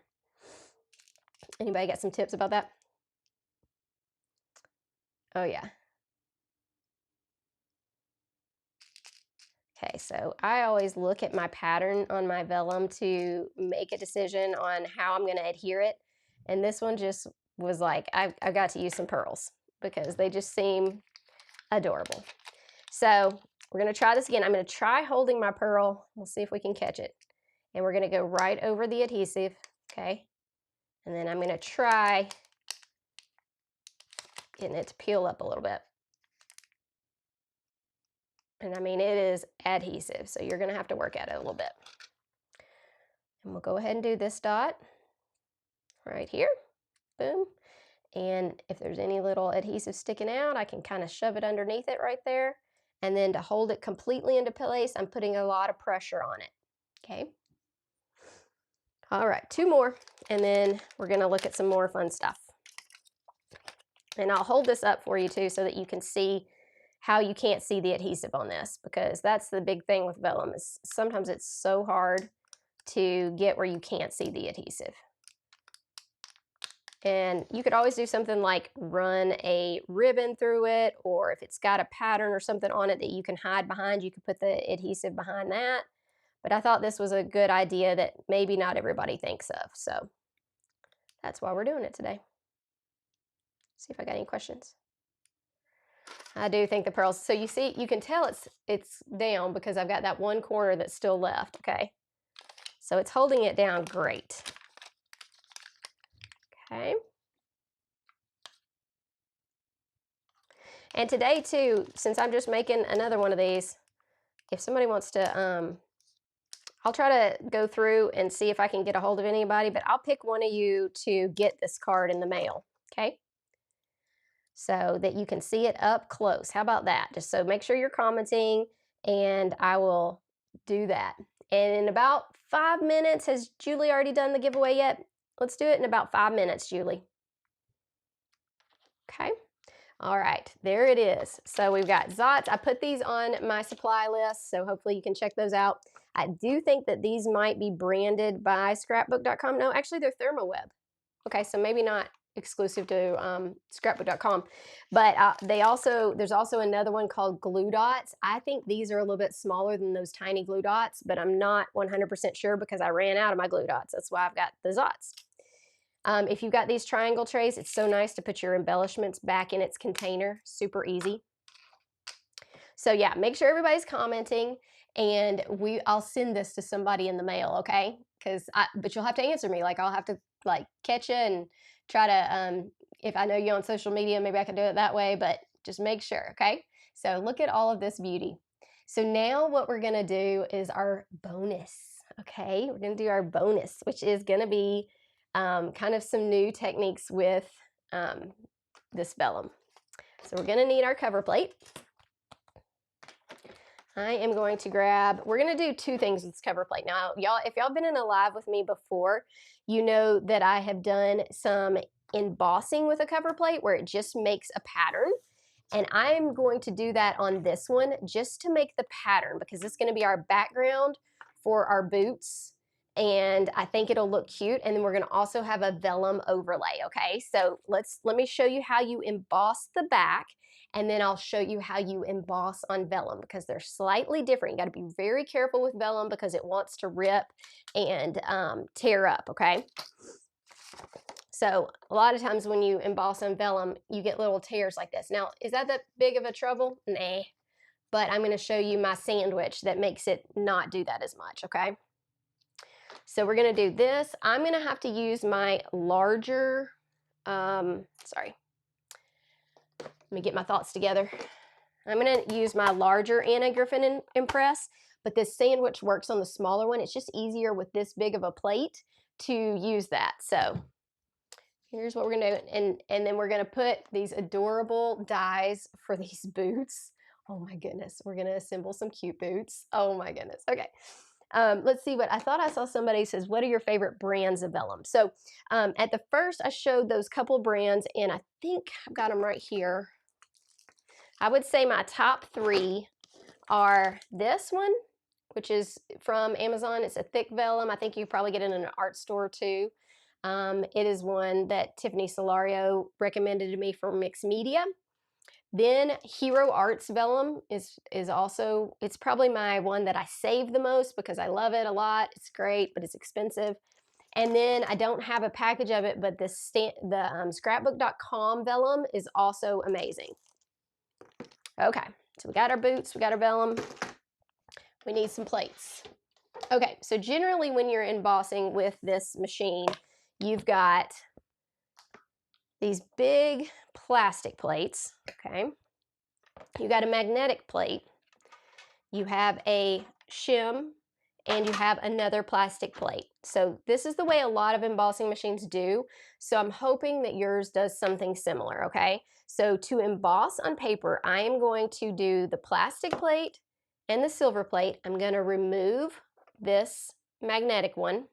Anybody got some tips about that? Oh yeah. Okay, so I always look at my pattern on my vellum to make a decision on how I'm going to adhere it. And this one just was like, I got to use some pearls because they just seem adorable. So we're going to try this again. I'm going to try holding my pearl. We'll see if we can catch it. And we're going to go right over the adhesive, okay? And then I'm going to try getting it to peel up a little bit. And I mean, it is adhesive, so you're going to have to work at it a little bit. And we'll go ahead and do this dot right here. Boom. And if there's any little adhesive sticking out, I can kind of shove it underneath it right there. And then to hold it completely into place, I'm putting a lot of pressure on it. Okay. All right, 2 more, and then we're going to look at some more fun stuff. And I'll hold this up for you too so that you can see how you can't see the adhesive on this, because that's the big thing with vellum is sometimes it's so hard to get where you can't see the adhesive. And you could always do something like run a ribbon through it, or if it's got a pattern or something on it that you can hide behind, you could put the adhesive behind that. But I thought this was a good idea that maybe not everybody thinks of. So that's why we're doing it today. See if I got any questions. I do think the pearls, so you see, you can tell it's down because I've got that one corner that's still left, okay? So it's holding it down great. Okay. And today too, since I'm just making another one of these, if somebody wants to, I'll try to go through and see if I can get a hold of anybody, but I'll pick one of you to get this card in the mail, okay? So that you can see it up close. How about that? Just so make sure you're commenting, and I will do that. And in about 5 minutes, has Julie already done the giveaway yet? Let's do it in about 5 minutes, Julie. Okay. All right, there it is. So we've got Zots. I put these on my supply list, so hopefully you can check those out. I do think that these might be branded by scrapbook.com. No, actually they're ThermoWeb. Okay, so maybe not exclusive to scrapbook.com, but there's also another one called Glue Dots. I think these are a little bit smaller than those tiny glue dots, but I'm not 100% sure because I ran out of my glue dots. That's why I've got the Zots. If you've got these triangle trays, it's so nice to put your embellishments back in its container. Super easy. So yeah, make sure everybody's commenting, and I'll send this to somebody in the mail, okay? But you'll have to answer me. Like I'll have to like catch you and try to, if I know you on social media, maybe I can do it that way, but just make sure, okay? So look at all of this beauty. So now what we're gonna do is our bonus, okay? We're gonna do our bonus, which is gonna be kind of some new techniques with this vellum. So we're gonna need our cover plate. I am going to grab, we're gonna do two things with this cover plate. Now, y'all, if y'all been in a live with me before, you know that I have done some embossing with a cover plate where it just makes a pattern. And I'm going to do that on this one just to make the pattern, because it's gonna be our background for our boots. And I think it'll look cute. And then we're gonna also have a vellum overlay, okay? So let me show you how you emboss the back, and then I'll show you how you emboss on vellum, because they're slightly different. You gotta be very careful with vellum because it wants to rip and tear up, okay? So a lot of times when you emboss on vellum, you get little tears like this. Now, is that big of a trouble? Nah, but I'm gonna show you my sandwich that makes it not do that as much, okay? So we're gonna do this. I'm gonna have to use my larger, sorry, let me get my thoughts together. I'm gonna use my larger Anna Griffin Impress, but this sandwich works on the smaller one. It's just easier with this big of a plate to use that. So here's what we're gonna do. And then we're gonna put these adorable dies for these boots. Oh my goodness, we're gonna assemble some cute boots. Oh my goodness, okay. Let's see what, I thought I saw somebody says, what are your favorite brands of vellum? So at the first I showed those couple brands, and I think I've got them right here. I would say my top three are this one, which is from Amazon. It's a thick vellum. I think you probably get it in an art store too. It is one that Tiffany Solario recommended to me for mixed media. Then Hero Arts Vellum is also, it's probably my one that I save the most because I love it a lot. It's great, but it's expensive. And then I don't have a package of it, but the scrapbook.com vellum is also amazing. Okay, so we got our boots, we got our vellum. We need some plates. Okay, so generally when you're embossing with this machine, you've got these big plastic plates, okay? You got a magnetic plate, you have a shim, and you have another plastic plate. So this is the way a lot of embossing machines do. So I'm hoping that yours does something similar, okay? So to emboss on paper, I am going to do the plastic plate and the silver plate. I'm gonna remove this magnetic one.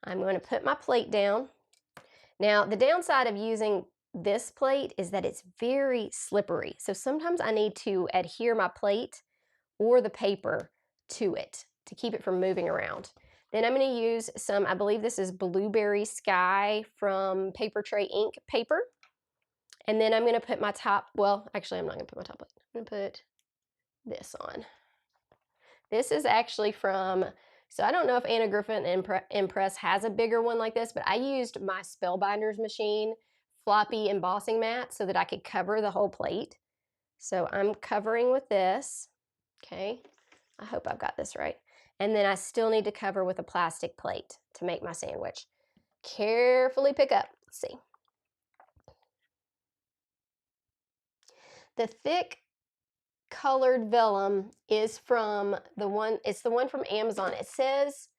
I'm going to put my plate down. Now, the downside of using this plate is that it's very slippery. So sometimes I need to adhere my plate or the paper to it to keep it from moving around. Then I'm going to use some, I believe this is Blueberry Sky from Paper Tray Ink paper. And then I'm going to put my top, well, actually I'm not going to put my top plate. I'm going to put this on. This is actually from, so I don't know if Anna Griffin Impress has a bigger one like this, but I used my Spellbinders machine floppy embossing mat so that I could cover the whole plate. So I'm covering with this, okay? I hope I've got this right. And then I still need to cover with a plastic plate to make my sandwich. Carefully pick up, let's see. The thick colored vellum is from the one, it's the one from Amazon. It says,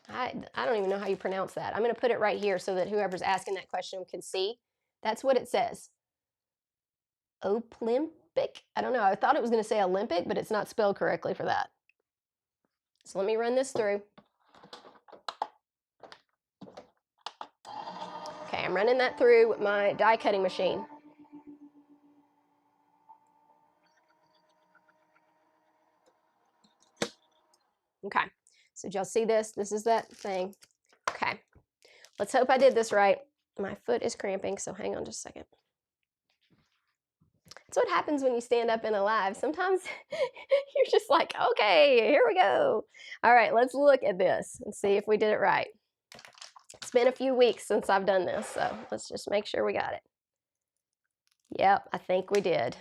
I don't even know how you pronounce that. I'm going to put it right here so that whoever's asking that question can see. That's what it says. Olympic? I don't know. I thought it was going to say Olympic, but it's not spelled correctly for that. So let me run this through. Okay, I'm running that through my die cutting machine. Okay, so did y'all see this? This is that thing. Okay, let's hope I did this right. My foot is cramping, so hang on just a second. That's what happens when you stand up in a live. Sometimes you're just like, okay, here we go. All right, let's look at this and see if we did it right. It's been a few weeks since I've done this, so let's just make sure we got it. Yep, I think we did.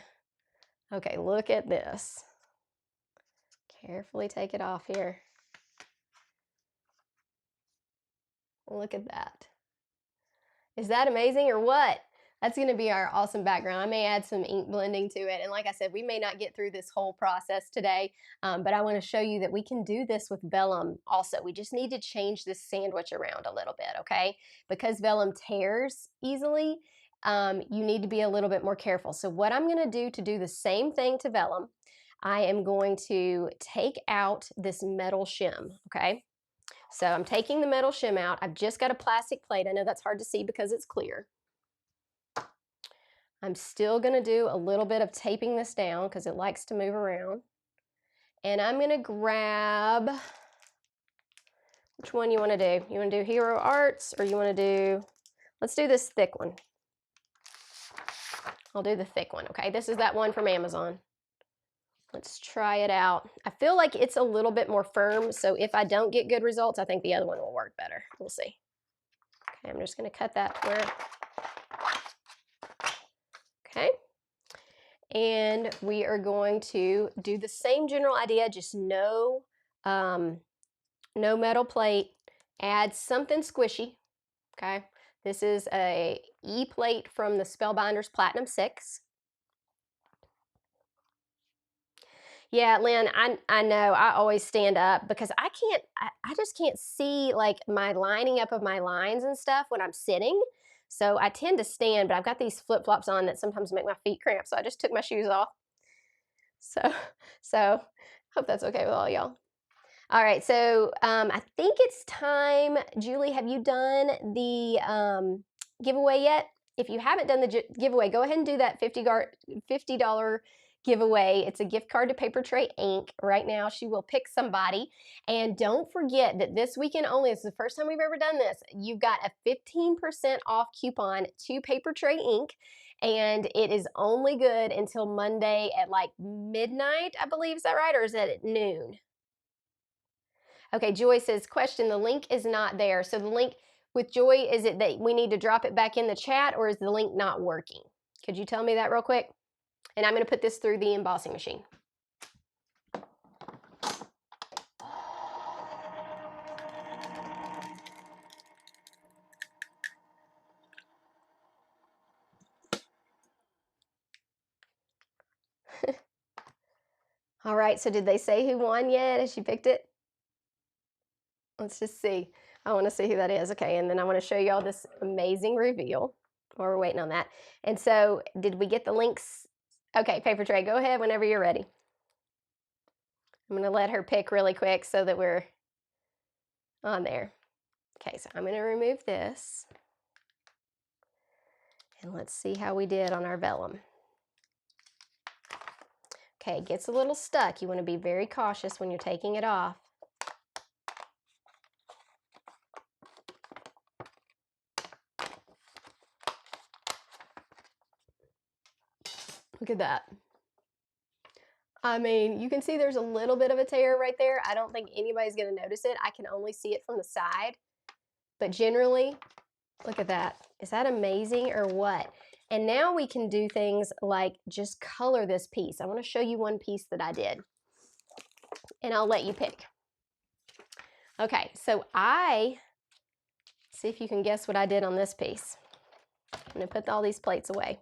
Okay, look at this. Carefully take it off here. Look at that. Is that amazing or what? That's going to be our awesome background. I may add some ink blending to it. And like I said, we may not get through this whole process today, but I want to show you that we can do this with vellum also. We just need to change this sandwich around a little bit, okay? Because vellum tears easily, you need to be a little bit more careful. So what I'm going to do the same thing to vellum, I am going to take out this metal shim, okay? So I'm taking the metal shim out. I've just got a plastic plate. I know that's hard to see because it's clear. I'm still going to do a little bit of taping this down because it likes to move around. And I'm going to grab, which one you want to do? You want to do Hero Arts or you want to do, let's do this thick one. I'll do the thick one, okay? This is that one from Amazon. Let's try it out. I feel like it's a little bit more firm, so if I don't get good results, I think the other one will work better. We'll see. Okay, I'm just going to cut that to where, okay. And we are going to do the same general idea, just no metal plate. Add something squishy, okay? This is a E-plate from the Spellbinders Platinum 6. Yeah, Lynn, I know. I always stand up because I just can't see like my lining up of my lines and stuff when I'm sitting. So I tend to stand, but I've got these flip-flops on that sometimes make my feet cramp. So I just took my shoes off. So hope that's okay with all y'all. All right, so I think it's time. Julie, have you done the giveaway yet? If you haven't done the giveaway, go ahead and do that $50 giveaway. It's a gift card to Paper Tray Inc. Right now, she will pick somebody. And don't forget that this weekend only, this is the first time we've ever done this, you've got a 15% off coupon to Paper Tray Inc. And it is only good until Monday at like midnight, I believe. Is that right? Or is that at noon? Okay, Joy says, question, the link is not there. So the link with Joy, is it that we need to drop it back in the chat or is the link not working? Could you tell me that real quick? And I'm going to put this through the embossing machine. All right, so did they say who won yet? Has she picked it? Let's just see. I want to see who that is. Okay, and then I want to show you all this amazing reveal while we're waiting on that. And so did we get the links? Okay, Paper Tray, go ahead whenever you're ready. I'm going to let her pick really quick so that we're on there. Okay, so I'm going to remove this. And let's see how we did on our vellum. Okay, it gets a little stuck. You want to be very cautious when you're taking it off. Look at that. I mean, you can see there's a little bit of a tear right there. I don't think anybody's going to notice it. I can only see it from the side. But generally, look at that. Is that amazing or what? And now we can do things like just color this piece. I want to show you one piece that I did. And I'll let you pick. Okay, so see if you can guess what I did on this piece. I'm going to put all these plates away.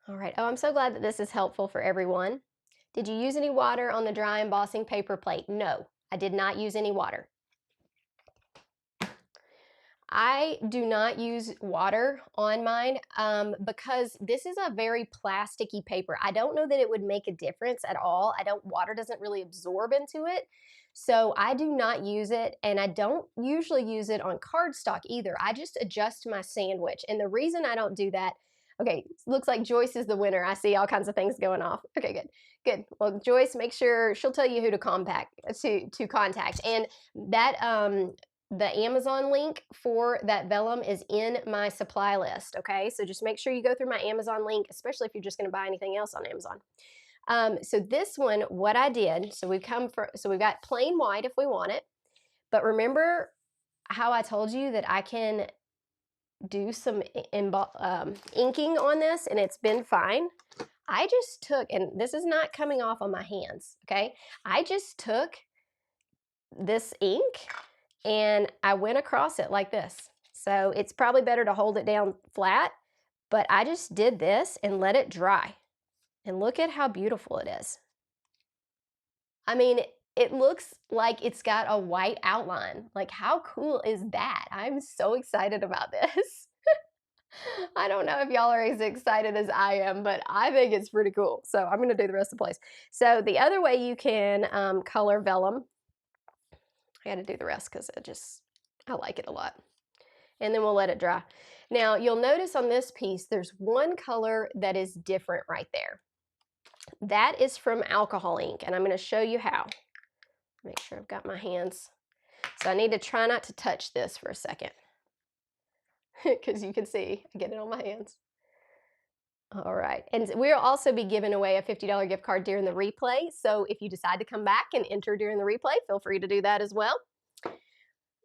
All right. Oh, I'm so glad that this is helpful for everyone. Did you use any water on the dry embossing paper plate? No, I did not use any water. I do not use water on mine because this is a very plasticky paper. I don't know that it would make a difference at all. Water doesn't really absorb into it. So I do not use it, and I don't usually use it on cardstock either. I just adjust my sandwich. And the reason I don't do that, okay, looks like Joyce is the winner. I see all kinds of things going off. Okay, good. Good. Well, Joyce, make sure she'll tell you who to contact. And that the Amazon link for that vellum is in my supply list, okay? So just make sure you go through my Amazon link, especially if you're just gonna buy anything else on Amazon. So this one, what I did, so we've got plain white if we want it, but remember how I told you that I can do some inking on this and it's been fine? I just took, and this is not coming off on my hands, okay? I just took this ink and I went across it like this. So it's probably better to hold it down flat, but I just did this and let it dry. And look at how beautiful it is. I mean, it looks like it's got a white outline. Like, how cool is that? I'm so excited about this. I don't know if y'all are as excited as I am, but I think it's pretty cool. So I'm going to do the rest of the place. So the other way you can color vellum, I got to do the rest because I like it a lot. And then we'll let it dry. Now you'll notice on this piece, there's one color that is different right there. That is from alcohol ink, and I'm going to show you how. Make sure I've got my hands. So I need to try not to touch this for a second because you can see I get it on my hands. All right, and we'll also be giving away a $50 gift card during the replay. So if you decide to come back and enter during the replay, feel free to do that as well.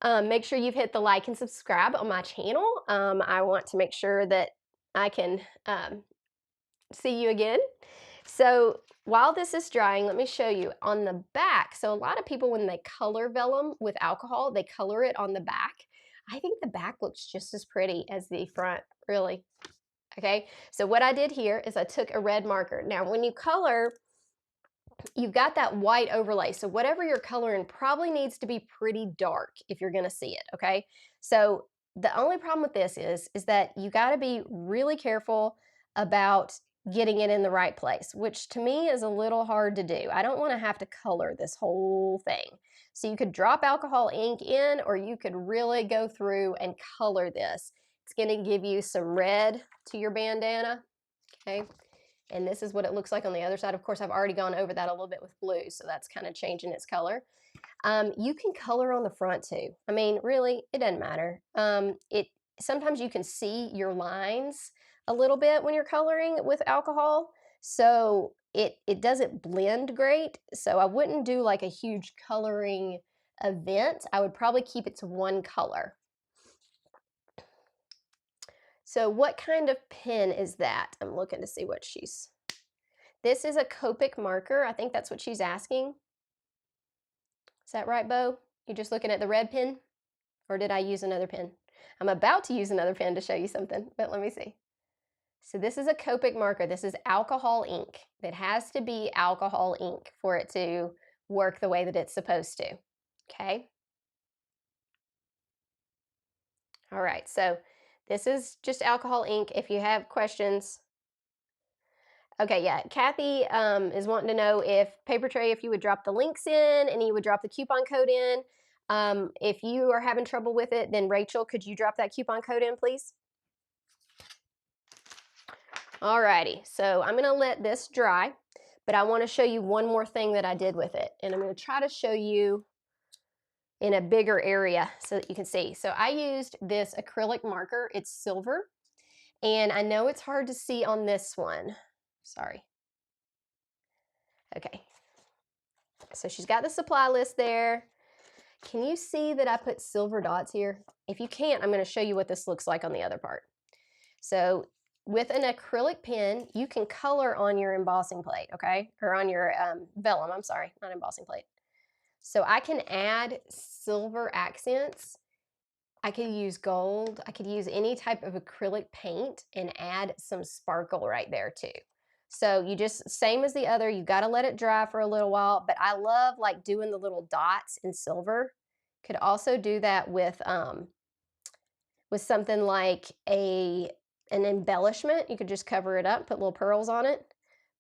Make sure you've hit the like and subscribe on my channel. I want to make sure that I can see you again. So while this is drying, let me show you on the back. So a lot of people, when they color vellum with alcohol, they color it on the back. I think the back looks just as pretty as the front, really. Okay, so what I did here is I took a red marker. Now, when you color, you've got that white overlay. So whatever you're coloring probably needs to be pretty dark if you're going to see it. Okay, so the only problem with this is that you got to be really careful about getting it in the right place, which to me is a little hard to do. I don't want to have to color this whole thing. So you could drop alcohol ink in, or you could really go through and color this. It's going to give you some red to your bandana. Okay. And this is what it looks like on the other side. Of course, I've already gone over that a little bit with blue, so that's kind of changing its color. You can color on the front too. I mean, really, it doesn't matter. Sometimes you can see your lines a little bit when you're coloring with alcohol, so it doesn't blend great. So I wouldn't do like a huge coloring event. I would probably keep it to one color. So what kind of pen is that? I'm looking to see what she's... This is a Copic marker. I think that's what she's asking. Is that right, Bo? You're just looking at the red pen? Or did I use another pen? I'm about to use another pen to show you something, but let me see. So this is a Copic marker. This is alcohol ink. It has to be alcohol ink for it to work the way that it's supposed to. Okay? All right, so this is just alcohol ink. If you have questions... Okay, yeah, Kathy is wanting to know if Paper Tray, if you would drop the links in and you would drop the coupon code in. If you are having trouble with it, then Rachel, could you drop that coupon code in, please? Alrighty, so I'm gonna let this dry, but I wanna show you one more thing that I did with it. And I'm gonna try to show you in a bigger area so that you can see. So I used this acrylic marker, it's silver. And I know it's hard to see on this one. Sorry. Okay. So she's got the supply list there. Can you see that I put silver dots here? If you can't, I'm going to show you what this looks like on the other part. So with an acrylic pen, you can color on your embossing plate, okay? Or on your vellum, I'm sorry, not embossing plate. So I can add silver accents. I could use gold. I could use any type of acrylic paint and add some sparkle right there too. So you just, same as the other, you got to let it dry for a little while, but I love like doing the little dots in silver. Could also do that with something like an embellishment. You could just cover it up, put little pearls on it.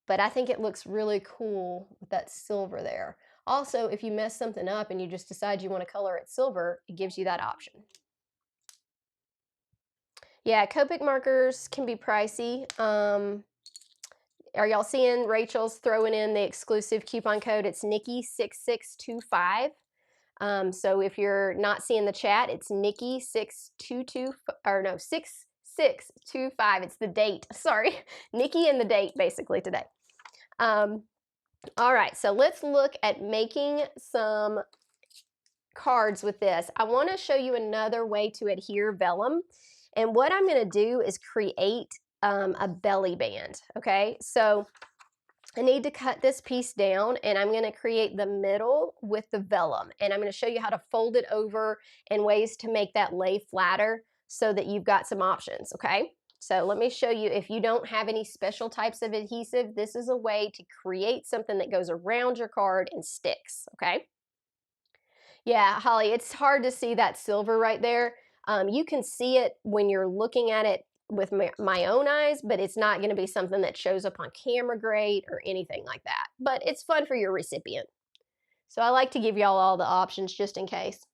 But I think it looks really cool with that silver there. Also, if you mess something up and you just decide you want to color it silver, it gives you that option. Yeah, Copic markers can be pricey. Are y'all seeing Rachel's throwing in the exclusive coupon code? It's Nicki6625. So if you're not seeing the chat, it's Nicki622, or no, 6625. It's the date. Sorry, Nicki and the date basically today. All right, so let's look at making some cards with this. I want to show you another way to adhere vellum. And what I'm going to do is create a belly band, okay? So I need to cut this piece down, and I'm going to create the middle with the vellum, and I'm going to show you how to fold it over and ways to make that lay flatter so that you've got some options, okay? So let me show you, if you don't have any special types of adhesive, this is a way to create something that goes around your card and sticks, okay? Yeah, Holly, it's hard to see that silver right there. You can see it when you're looking at it with my own eyes, but it's not going to be something that shows up on camera great or anything like that. But it's fun for your recipient. So I like to give y'all all the options just in case.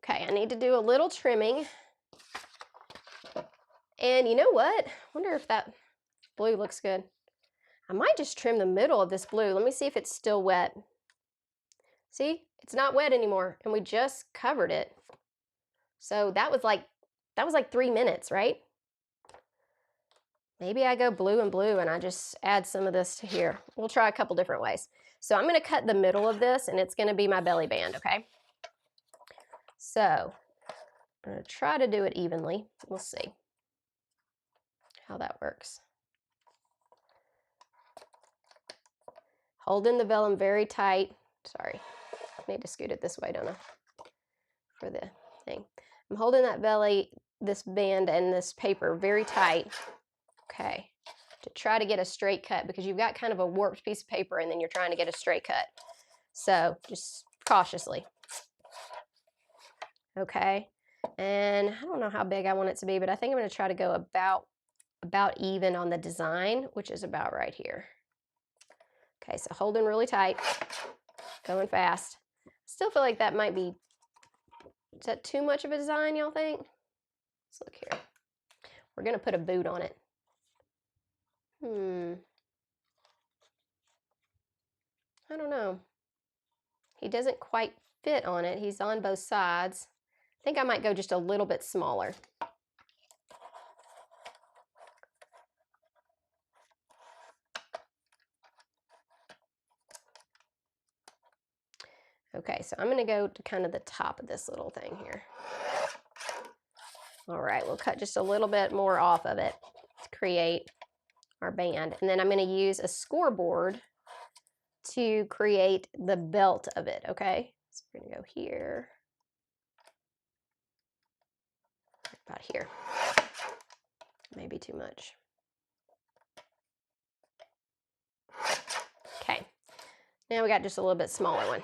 Okay, I need to do a little trimming. And you know what? I wonder if that blue looks good. I might just trim the middle of this blue. Let me see if it's still wet. See, it's not wet anymore, and we just covered it. So that was like 3 minutes, right? Maybe I go blue and blue and I just add some of this to here. We'll try a couple different ways. So I'm going to cut the middle of this, and it's going to be my belly band, okay? So I'm going to try to do it evenly. We'll see how that works. Holding the vellum very tight. Sorry, I need to scoot it this way, don't I? For the thing. I'm holding that this band and this paper very tight. Okay, to try to get a straight cut, because you've got kind of a warped piece of paper and then you're trying to get a straight cut. So just cautiously. Okay, and I don't know how big I want it to be, but I think I'm going to try to go about even on the design, which is about right here. Okay, so holding really tight, going fast. Still feel like that might be, is that too much of a design, y'all think? Let's look here. We're going to put a boot on it. I don't know. He doesn't quite fit on it. He's on both sides. I think I might go just a little bit smaller. Okay, so I'm going to go to kind of the top of this little thing here. All right, we'll cut just a little bit more off of it to create our band. And then I'm going to use a scoreboard to create the belt of it, okay? So we're going to go here. About here. Maybe too much. Okay, now we got just a little bit smaller one.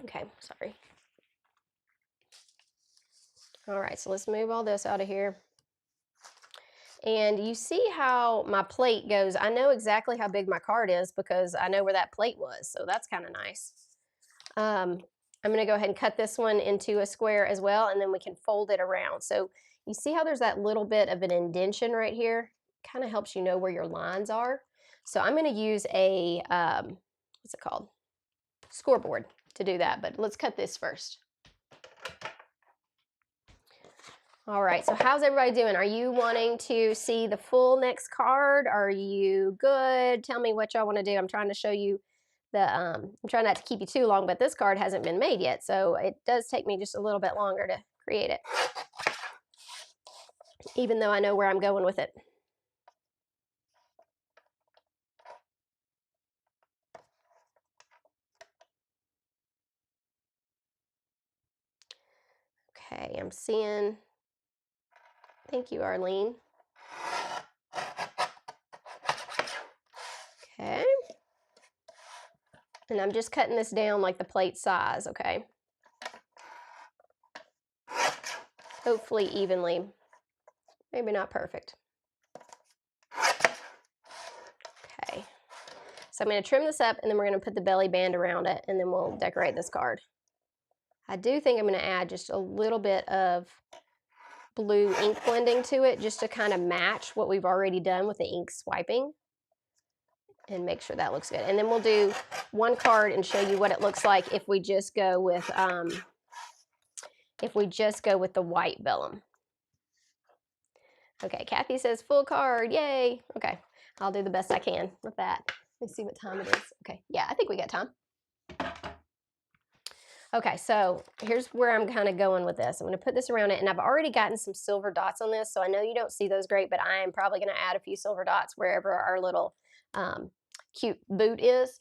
Okay, sorry. All right, so let's move all this out of here. And you see how my plate goes. I know exactly how big my card is because I know where that plate was, so that's kind of nice. I'm going to go ahead and cut this one into a square as well, and then we can fold it around. So you see how there's that little bit of an indentation right here? Kind of helps you know where your lines are. So I'm going to use a, what's it called? Scoreboard to do that, but let's cut this first. All right, so how's everybody doing? Are you wanting to see the full next card? Are you good? Tell me what y'all want to do. I'm trying to show you the, I'm trying not to keep you too long, but this card hasn't been made yet, so it does take me just a little bit longer to create it, even though I know where I'm going with it. Okay, I'm seeing, thank you, Arlene. Okay. And I'm just cutting this down like the plate size, okay? Hopefully evenly. Maybe not perfect. Okay. So I'm going to trim this up, and then we're going to put the belly band around it, and then we'll decorate this card. I do think I'm going to add just a little bit of blue ink blending to it just to kind of match what we've already done with the ink swiping and make sure that looks good. And then we'll do one card and show you what it looks like if we just go with the white vellum. Okay, Kathy says full card, yay. Okay, I'll do the best I can with that. Let me see what time it is. Okay, yeah, I think we got time. Okay, so here's where I'm kind of going with this. I'm going to put this around it, and I've already gotten some silver dots on this, so I know you don't see those great, but I am probably going to add a few silver dots wherever our little um, cute boot is.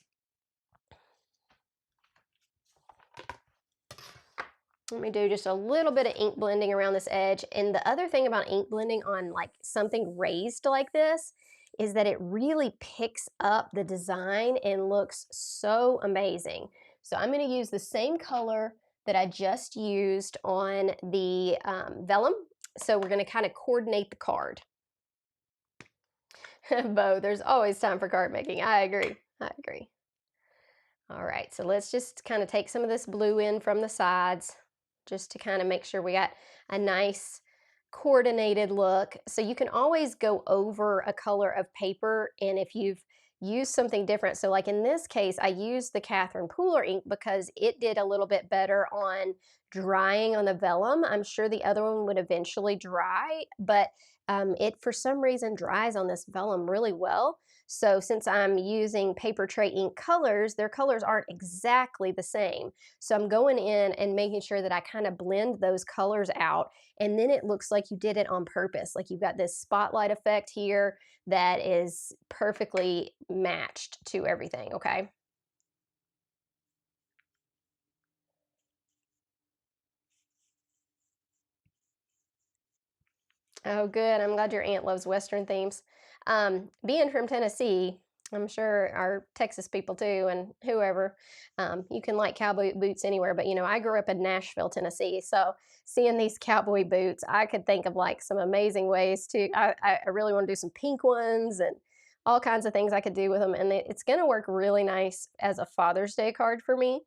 Let me do just a little bit of ink blending around this edge. And the other thing about ink blending on like something raised like this is that it really picks up the design and looks so amazing. So I'm going to use the same color that I just used on the vellum. So we're going to kind of coordinate the card. Bo, there's always time for card making. I agree. I agree. All right, so let's just kind of take some of this blue in from the sides just to kind of make sure we got a nice coordinated look. So you can always go over a color of paper, and if you've used something different, so like in this case, I used the Catherine Pooler ink because it did a little bit better on drying on the vellum. I'm sure the other one would eventually dry, but it for some reason dries on this vellum really well. So since I'm using paper tray ink colors, their colors aren't exactly the same. So I'm going in and making sure that I kind of blend those colors out, and then it looks like you did it on purpose. Like you've got this spotlight effect here that is perfectly matched to everything, okay? Oh, good. I'm glad your aunt loves Western themes. Being from Tennessee, I'm sure our Texas people too, and whoever, you can like cowboy boots anywhere. But you know, I grew up in Nashville, Tennessee, so seeing these cowboy boots, I could think of like some amazing ways to. I really want to do some pink ones and all kinds of things I could do with them, and it's going to work really nice as a Father's Day card for me,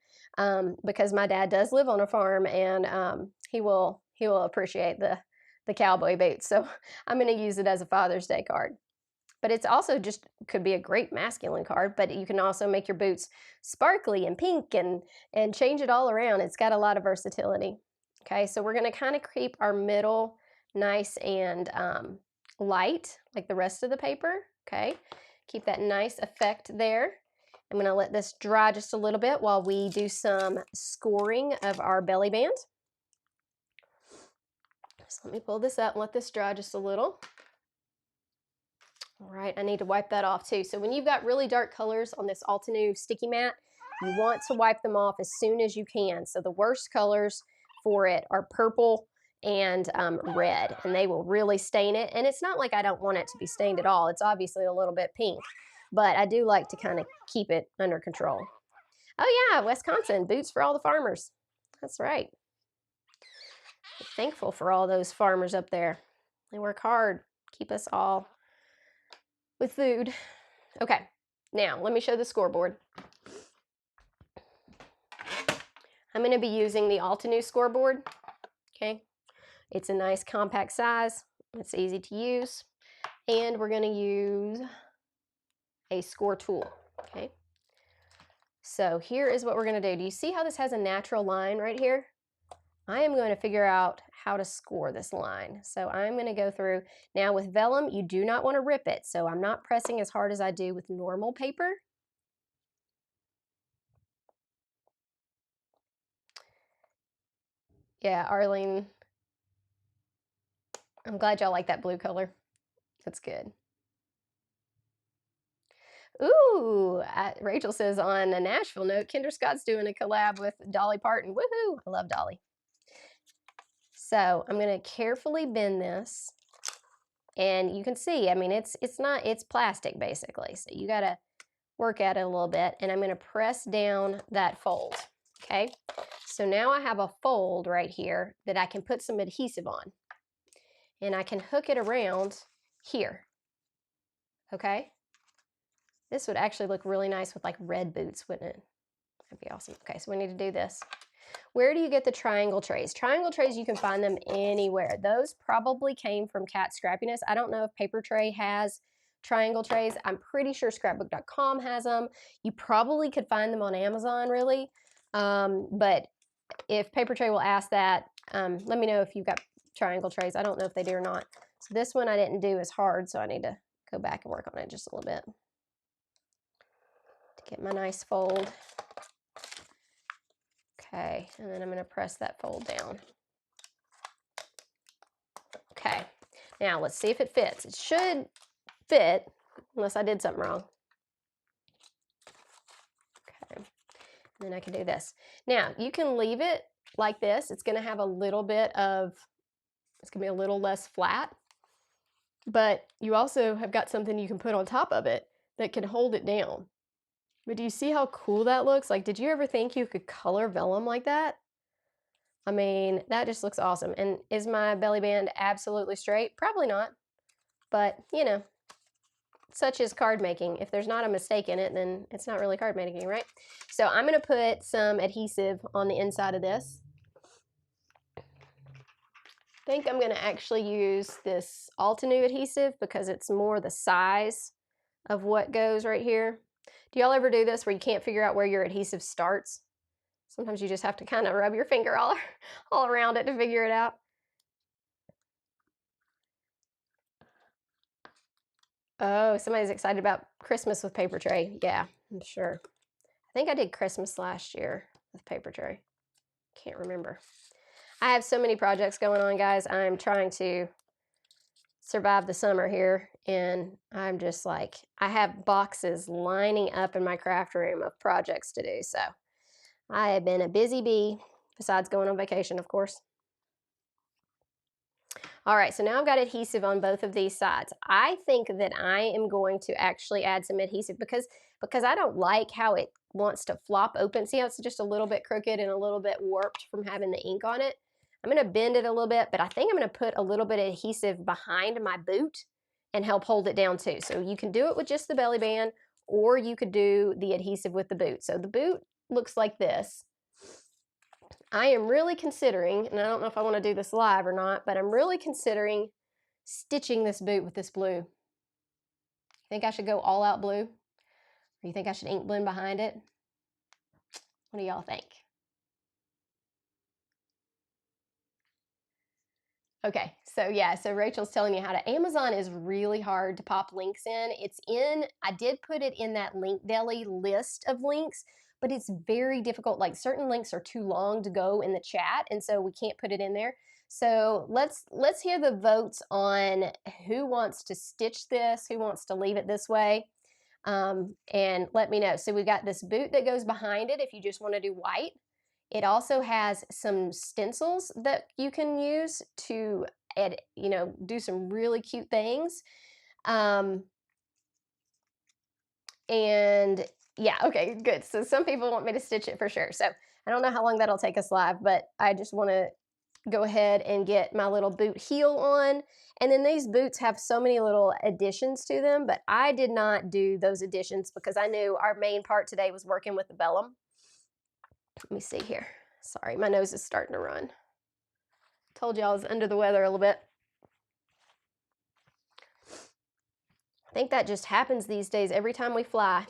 because my dad does live on a farm, and he will appreciate the cowboy boots. So I'm going to use it as a Father's Day card. But it's also just could be a great masculine card, but you can also make your boots sparkly and pink and change it all around. It's got a lot of versatility. Okay, so we're going to kind of keep our middle nice and light like the rest of the paper. Okay, keep that nice effect there. I'm going to let this dry just a little bit while we do some scoring of our belly band. So let me pull this up and let this dry just a little. All right, I need to wipe that off too. So when you've got really dark colors on this Altenew sticky mat, you want to wipe them off as soon as you can. So the worst colors for it are purple and red, and they will really stain it. And it's not like I don't want it to be stained at all. It's obviously a little bit pink, but I do like to kind of keep it under control. Oh yeah, Wisconsin, boots for all the farmers. That's right. I'm thankful for all those farmers up there. They work hard, keep us all with food. Okay, now let me show the scoreboard. I'm going to be using the Altenew scoreboard. Okay, it's a nice compact size. It's easy to use, and we're going to use a score tool. Okay, so here is what we're going to do. Do you see how this has a natural line right here? I am going to figure out how to score this line. So I'm going to go through. Now with vellum, you do not want to rip it, so I'm not pressing as hard as I do with normal paper. Yeah, Arlene, I'm glad y'all like that blue color. That's good. Ooh, Rachel says on a Nashville note, Kendra Scott's doing a collab with Dolly Parton. Woohoo! I love Dolly. So I'm going to carefully bend this, and you can see, I mean, it's plastic basically. So you got to work at it a little bit, and I'm going to press down that fold. Okay, so now I have a fold right here that I can put some adhesive on, and I can hook it around here. Okay, this would actually look really nice with like red boots, wouldn't it? That'd be awesome. Okay, so we need to do this. Where do you get the triangle trays? Triangle trays, you can find them anywhere. Those probably came from Cat Scrappiness. I don't know if Paper Tray has triangle trays. I'm pretty sure scrapbook.com has them. You probably could find them on Amazon, really. But if Paper Tray will ask that, let me know if you've got triangle trays. I don't know if they do or not. So this one I didn't do as hard, so I need to go back and work on it just a little bit to get my nice fold. Okay, and then I'm going to press that fold down. Okay, now let's see if it fits. It should fit, unless I did something wrong. Okay, and then I can do this. Now, you can leave it like this. It's going to have a little bit of, it's going to be a little less flat, but you also have got something you can put on top of it that can hold it down. But do you see how cool that looks? Like, did you ever think you could color vellum like that? I mean, that just looks awesome. And is my belly band absolutely straight? Probably not. But, you know, such is card making. If there's not a mistake in it, then it's not really card making, right? So I'm going to put some adhesive on the inside of this. I think I'm going to actually use this Altenew adhesive because it's more the size of what goes right here. Do y'all ever do this where you can't figure out where your adhesive starts? Sometimes you just have to kind of rub your finger all around it to figure it out. Oh, somebody's excited about Christmas with paper tray. Yeah, I'm sure. I think I did Christmas last year with paper tray. Can't remember. I have so many projects going on, guys. I'm trying to survive the summer here, and I'm just like, I have boxes lining up in my craft room of projects to do. So I have been a busy bee, besides going on vacation, of course. All right, so now I've got adhesive on both of these sides. I think that I am going to actually add some adhesive because I don't like how it wants to flop open. See how it's just a little bit crooked and a little bit warped from having the ink on it? I'm going to bend it a little bit, but I think I'm going to put a little bit of adhesive behind my boot and help hold it down too. So you can do it with just the belly band, or you could do the adhesive with the boot. So the boot looks like this. I am really considering, and I don't know if I want to do this live or not, but I'm really considering stitching this boot with this blue. Think I should go all out blue? Or you think I should ink blend behind it? What do y'all think? Okay, so yeah, so Rachel's telling you how to. Amazon is really hard to pop links in. I did put it in that link deli list of links, but it's very difficult. Like certain links are too long to go in the chat, and so we can't put it in there. So let's hear the votes on who wants to stitch this, who wants to leave it this way, and let me know. So we've got this boot that goes behind it if you just want to do white. It also has some stencils that you can use to add, do some really cute things. And yeah, okay, good. So some people want me to stitch it for sure. So I don't know how long that'll take us live, but I just want to go ahead and get my little boot heel on. And then these boots have so many little additions to them, but I did not do those additions because I knew our main part today was working with the vellum. Let me see here. Sorry, my nose is starting to run. Told you I was under the weather a little bit. I think that just happens these days every time we fly.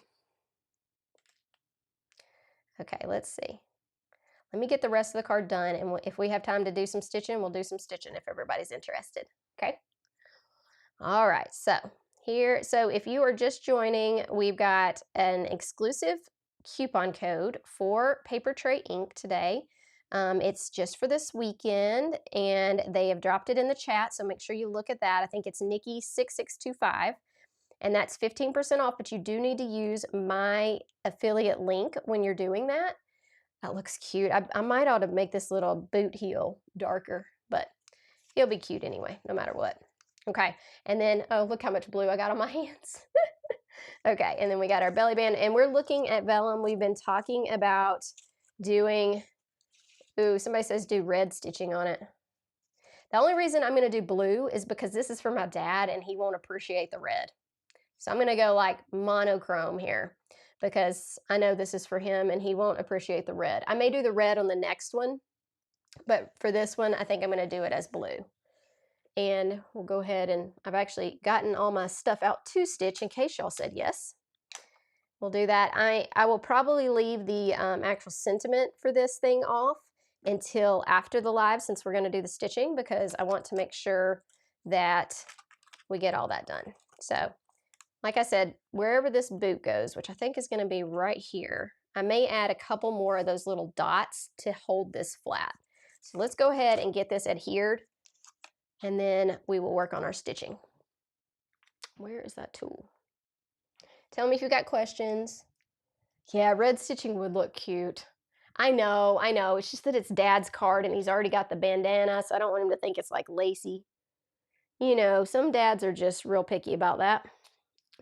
Okay, let's see. Let me get the rest of the card done, and if we have time to do some stitching, we'll do some stitching if everybody's interested. Okay? All right, so if you are just joining, we've got an exclusive coupon code for paper tray ink today. It's just for this weekend, and they have dropped it in the chat, so make sure you look at that. I think it's Nicki 6625, and that's 15% off, but you do need to use my affiliate link when you're doing that. That looks cute. I might ought to make this little boot heel darker, but it'll be cute anyway, no matter what. Okay, and then, oh, look how much blue I got on my hands. Okay, and then we got our belly band, and we're looking at vellum. We've been talking about doing, ooh, somebody says do red stitching on it. The only reason I'm going to do blue is because this is for my dad, and he won't appreciate the red. So I'm going to go like monochrome here because I know this is for him, and he won't appreciate the red. I may do the red on the next one, but for this one, I think I'm going to do it as blue. And we'll go ahead, and I've actually gotten all my stuff out to stitch in case y'all said yes. We'll do that. I will probably leave the actual sentiment for this thing off until after the live, since we're going to do the stitching, because I want to make sure that we get all that done. So like I said, wherever this boot goes, which I think is going to be right here, I may add a couple more of those little dots to hold this flat. So let's go ahead and get this adhered, and then we will work on our stitching. Where is that tool? Tell me if you've got questions. Yeah, red stitching would look cute. I know, I know. It's just that it's Dad's card and he's already got the bandana, so I don't want him to think it's like lacy. You know, some dads are just real picky about that.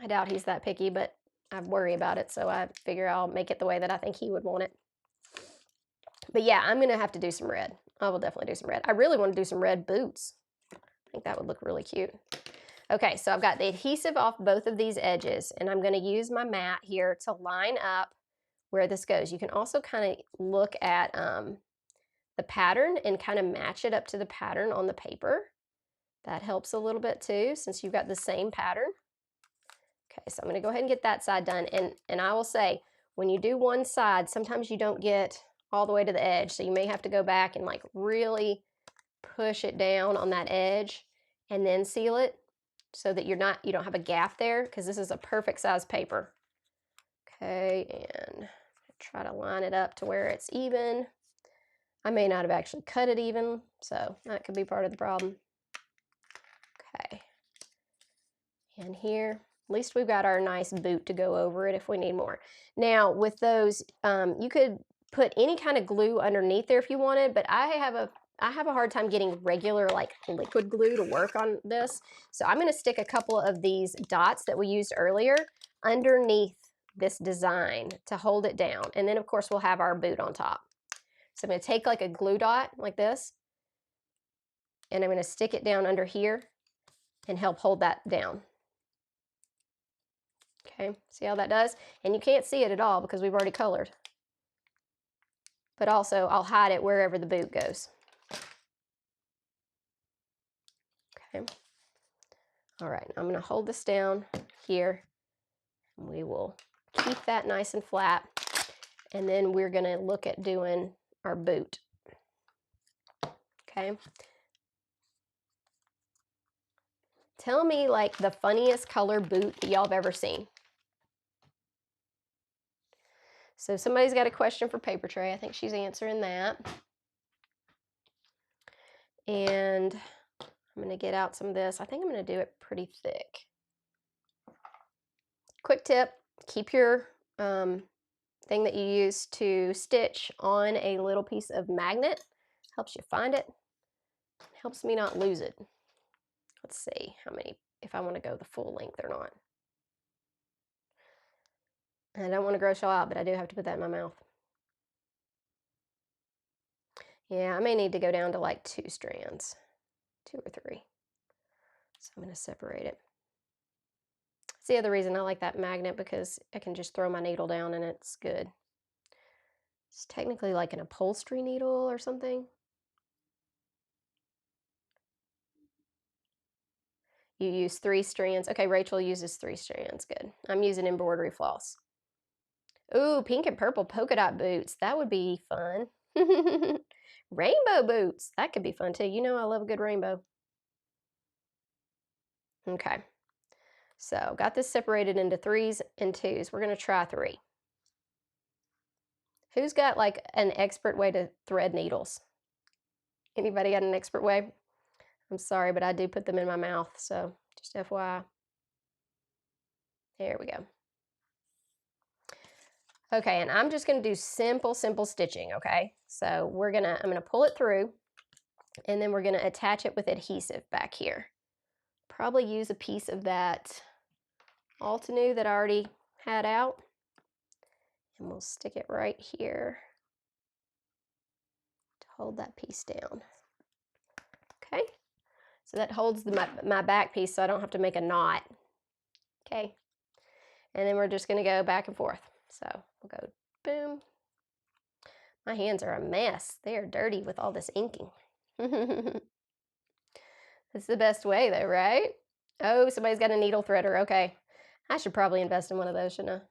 I doubt he's that picky, but I worry about it, so I figure I'll make it the way that I think he would want it. But yeah, I'm gonna have to do some red. I will definitely do some red. I really want to do some red boots. I think that would look really cute. Okay, so I've got the adhesive off both of these edges, and I'm gonna use my mat here to line up where this goes. You can also kind of look at the pattern and kind of match it up to the pattern on the paper. That helps a little bit too, since you've got the same pattern. Okay, so I'm gonna go ahead and get that side done. And I will say, when you do one side, sometimes you don't get all the way to the edge. So you may have to go back and like really push it down on that edge and then seal it so that you don't have a gap there, because this is a perfect size paper. Okay, and try to line it up to where it's even. I may not have actually cut it even, so that could be part of the problem. Okay, and here, at least we've got our nice boot to go over it if we need more. Now with those, you could put any kind of glue underneath there if you wanted, but I have a hard time getting regular like liquid glue to work on this. So I'm gonna stick a couple of these dots that we used earlier underneath this design to hold it down. And then of course we'll have our boot on top. So I'm gonna take like a glue dot like this, and I'm gonna stick it down under here and help hold that down. Okay, see how that does? And you can't see it at all because we've already colored. But also I'll hide it wherever the boot goes. Okay. All right, I'm gonna hold this down here. We will keep that nice and flat. And then we're gonna look at doing our boot. Okay. Tell me like the funniest color boot that y'all have ever seen. So somebody's got a question for Paper Tray. I think she's answering that. And I'm gonna get out some of this. I think I'm gonna do it pretty thick. Quick tip, keep your thing that you use to stitch on a little piece of magnet. Helps you find it. Helps me not lose it. Let's see how many, if I want to go the full length or not. And I don't want to gross y'all out, but I do have to put that in my mouth. Yeah, I may need to go down to like 2 strands, 2 or 3. So I'm going to separate it. That's the other reason I like that magnet, because I can just throw my needle down and it's good. It's technically like an upholstery needle or something. You use 3 strands. Okay, Rachel uses 3 strands. Good. I'm using embroidery floss. Ooh, pink and purple polka dot boots. That would be fun. Rainbow boots. That could be fun too. You know I love a good rainbow. Okay. So got this separated into 3s and 2s. We're going to try 3. Who's got like an expert way to thread needles? Anybody got an expert way? I'm sorry, but I do put them in my mouth, so just FYI. There we go. Okay, and I'm just gonna do simple stitching, okay? So I'm gonna pull it through, and then we're gonna attach it with adhesive back here. Probably use a piece of that Altenew that I already had out, and we'll stick it right here to hold that piece down. Okay, so that holds my back piece, so I don't have to make a knot. Okay, and then we're just gonna go back and forth. So we'll go boom. My hands are a mess. They are dirty with all this inking. It's the best way though, right? Oh, somebody's got a needle threader. Okay. I should probably invest in one of those, shouldn't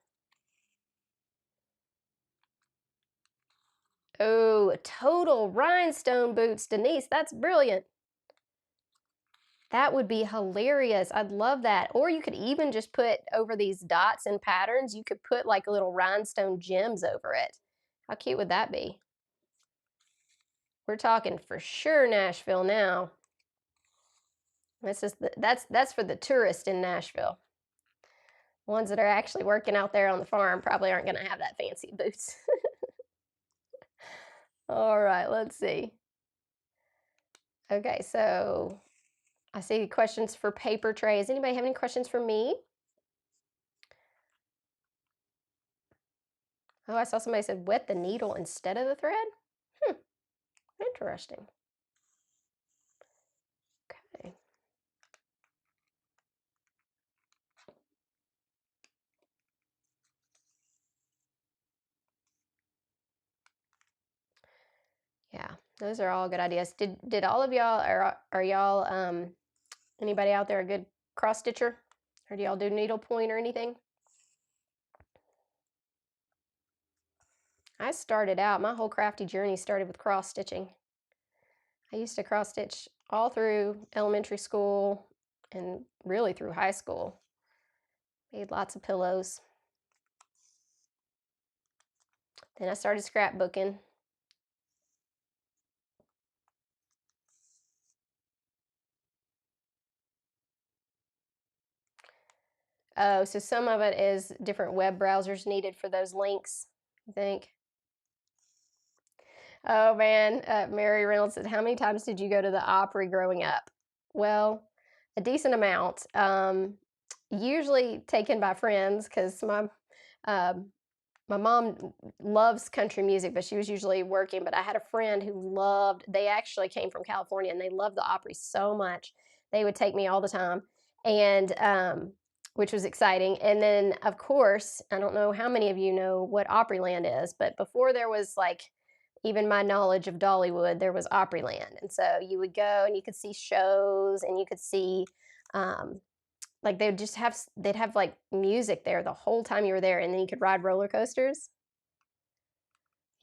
I? Oh, total rhinestone boots, Denise. That's brilliant. That would be hilarious. I'd love that. Or you could even just put over these dots and patterns, you could put like little rhinestone gems over it. How cute would that be? We're talking for sure Nashville now. That's for the tourists in Nashville. Ones that are actually working out there on the farm probably aren't going to have that fancy boots. All right, let's see. Okay, so I see questions for paper trays. Anybody have any questions for me? Oh, I saw somebody said wet the needle instead of the thread. Interesting. Okay. Yeah, those are all good ideas. Did all of y'all are y'all anybody out there a good cross stitcher? Or do y'all do needlepoint or anything? I started out, my whole crafty journey started with cross stitching. I used to cross stitch all through elementary school and really through high school. Made lots of pillows. Then I started scrapbooking. Oh, so some of it is different web browsers needed for those links, I think. Oh man, Mary Reynolds said, how many times did you go to the Opry growing up? Well, a decent amount. Usually taken by friends because um, my mom loves country music, but she was usually working. But I had a friend who loved, they actually came from California and they loved the Opry so much. They would take me all the time, and which was exciting. And then, of course, I don't know how many of you know what Opryland is, but before there was like even my knowledge of Dollywood, there was Opryland. And so you would go and you could see shows and you could see, like they'd have like music there the whole time you were there, and then you could ride roller coasters.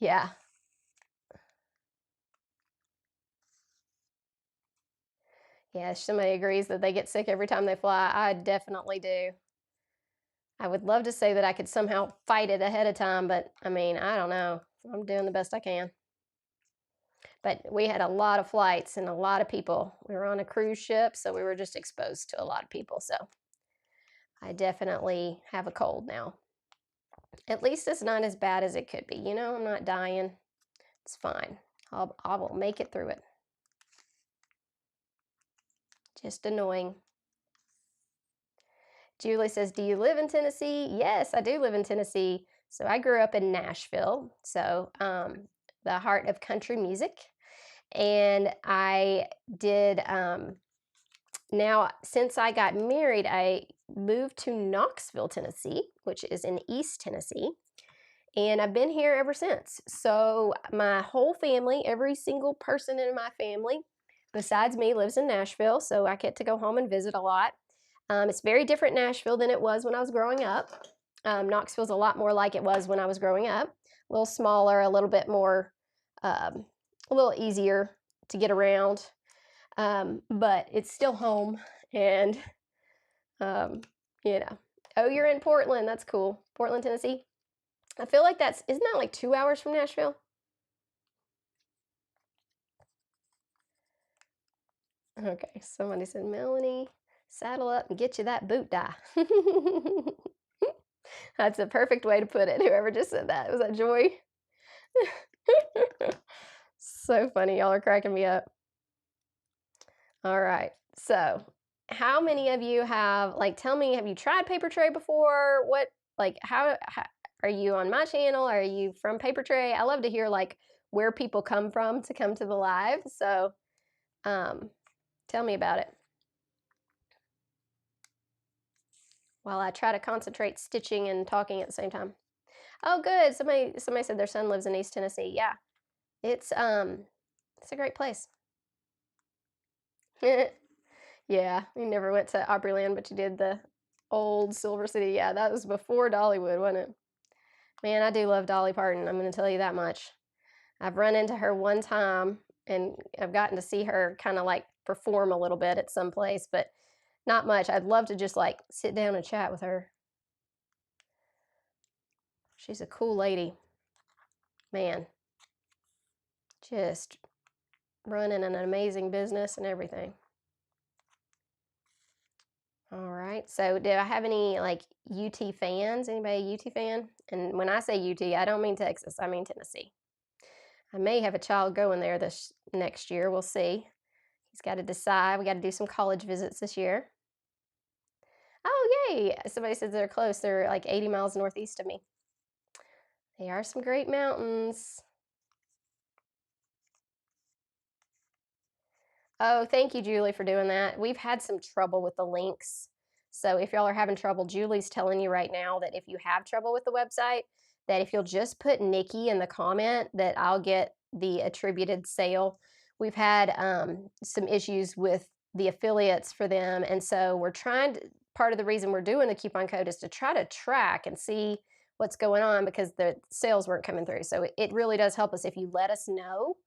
Yeah. Yeah, somebody agrees that they get sick every time they fly. I definitely do. I would love to say that I could somehow fight it ahead of time, but I mean, I don't know. I'm doing the best I can. But we had a lot of flights and a lot of people. We were on a cruise ship, so we were just exposed to a lot of people. So I definitely have a cold now. At least it's not as bad as it could be. You know, I'm not dying. It's fine. I will make it through it. Just annoying. Julie says, do you live in Tennessee? Yes, I do live in Tennessee. So I grew up in Nashville, so the heart of country music. And I did, now since I got married, I moved to Knoxville, Tennessee, which is in East Tennessee. And I've been here ever since. So my whole family, every single person in my family, besides me, lives in Nashville. So I get to go home and visit a lot. It's very different Nashville than it was when I was growing up. Knoxville's a lot more like it was when I was growing up. A little smaller, a little bit more, a little easier to get around. But it's still home. And, you know. Oh, you're in Portland. That's cool. Portland, Tennessee. I feel like isn't that like 2 hours from Nashville? Okay, somebody said, Melanie, saddle up and get you that boot dye. That's a perfect way to put it. Whoever just said that. Was that Joy? So funny. Y'all are cracking me up. All right. So, how many of you have, like, tell me, have you tried paper tray before? What, like, how are you on my channel? Are you from paper tray? I love to hear, like, where people come from to come to the live. So, tell me about it. While I try to concentrate stitching and talking at the same time. Oh, good. Somebody said their son lives in East Tennessee. Yeah, it's a great place. Yeah, we never went to Opryland, but you did the old Silver City. Yeah, that was before Dollywood, wasn't it? Man, I do love Dolly Parton. I'm going to tell you that much. I've run into her one time and I've gotten to see her kind of like perform a little bit at some place, but not much. I'd love to just like sit down and chat with her. She's a cool lady. Man, just running an amazing business and everything. All right. So, do I have any like UT fans? Anybody a UT fan? And when I say UT, I don't mean Texas. I mean Tennessee. I may have a child going there this next year. We'll see. He's got to decide. We got to do some college visits this year. Oh, yay! Somebody says they're close. They're like 80 miles northeast of me. They are some great mountains. Oh, thank you, Julie, for doing that. We've had some trouble with the links. So if y'all are having trouble, Julie's telling you right now that if you have trouble with the website, that if you'll just put Nicki in the comment, that I'll get the attributed sale. We've had some issues with the affiliates for them. And so we're trying to, part of the reason we're doing the coupon code is to try to track and see what's going on because the sales weren't coming through. So it really does help us if you let us know.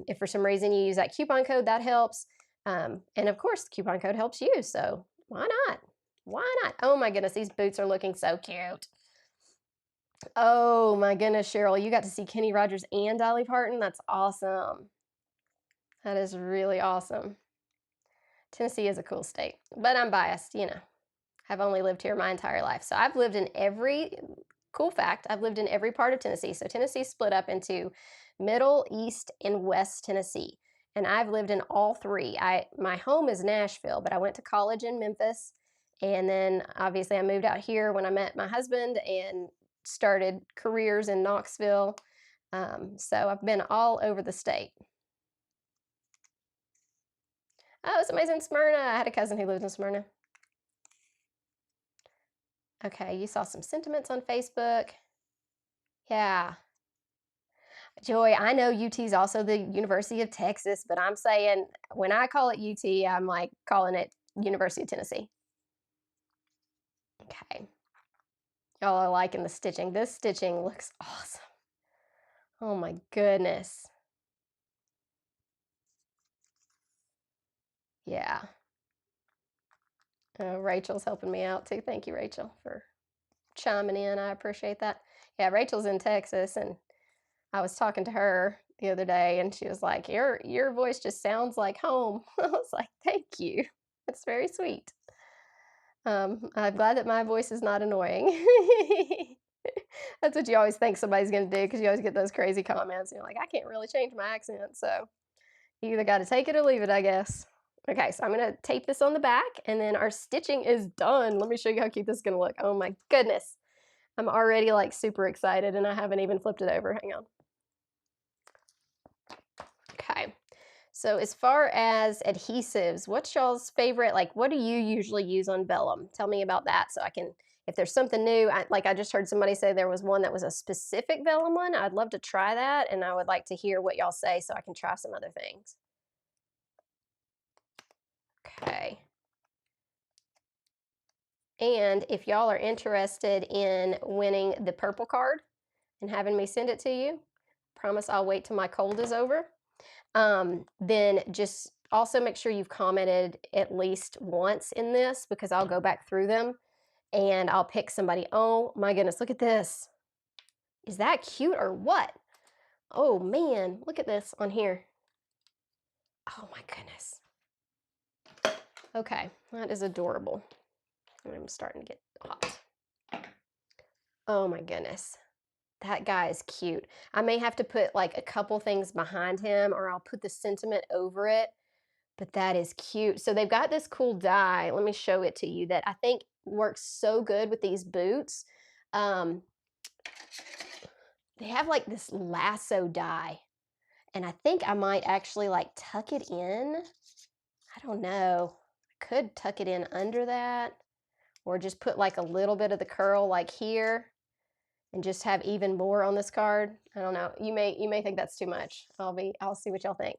If for some reason you use that coupon code, that helps. And of course, the coupon code helps you. So why not? Why not? Oh my goodness, these boots are looking so cute. Oh my goodness, Cheryl, you got to see Kenny Rogers and Dolly Parton. That's awesome. That is really awesome. Tennessee is a cool state, but I'm biased, you know. I've only lived here my entire life. So I've lived in every, cool fact, I've lived in every part of Tennessee. So Tennessee split up into Middle, East, and West Tennessee. And I've lived in all three. My home is Nashville, but I went to college in Memphis. And then obviously I moved out here when I met my husband and started careers in Knoxville. So I've been all over the state. Oh, somebody's in Smyrna. I had a cousin who lived in Smyrna. Okay, you saw some sentiments on Facebook. Yeah. Joy, I know UT is also the University of Texas, but I'm saying when I call it UT, I'm like calling it University of Tennessee. Okay. Y'all are liking the stitching. This stitching looks awesome. Oh my goodness. Yeah. Rachel's helping me out too. Thank you, Rachel, for chiming in. I appreciate that. Yeah, Rachel's in Texas, and I was talking to her the other day, and she was like, "Your voice just sounds like home." I was like, "Thank you. That's very sweet." I'm glad that my voice is not annoying. That's what you always think somebody's going to do because you always get those crazy comments. And you're like, I can't really change my accent. So you either got to take it or leave it, I guess. Okay, so I'm going to tape this on the back and then our stitching is done. Let me show you how cute this is going to look. Oh my goodness. I'm already like super excited and I haven't even flipped it over. Hang on. Okay. So as far as adhesives, what's y'all's favorite? Like, what do you usually use on Vellum? Tell me about that so I can, if there's something new, like I just heard somebody say there was one that was a specific Vellum one. I'd love to try that, and I would like to hear what y'all say so I can try some other things. Okay. And if y'all are interested in winning the purple card and having me send it to you, promise I'll wait till my cold is over. Then just also make sure you've commented at least once in this because I'll go back through them and I'll pick somebody. Oh my goodness, look at this. Is that cute or what? Oh man, look at this on here. Oh my goodness. Okay, that is adorable. I'm starting to get hot. Oh my goodness. That guy is cute. I may have to put like a couple things behind him or I'll put the sentiment over it. But that is cute. So they've got this cool die. Let me show it to you that I think works so good with these boots. They have like this lasso die. And I think I might actually like tuck it in. I don't know. I could tuck it in under that or just put like a little bit of the curl like here and just have even more on this card. I don't know. You may think that's too much. I'll see what y'all think.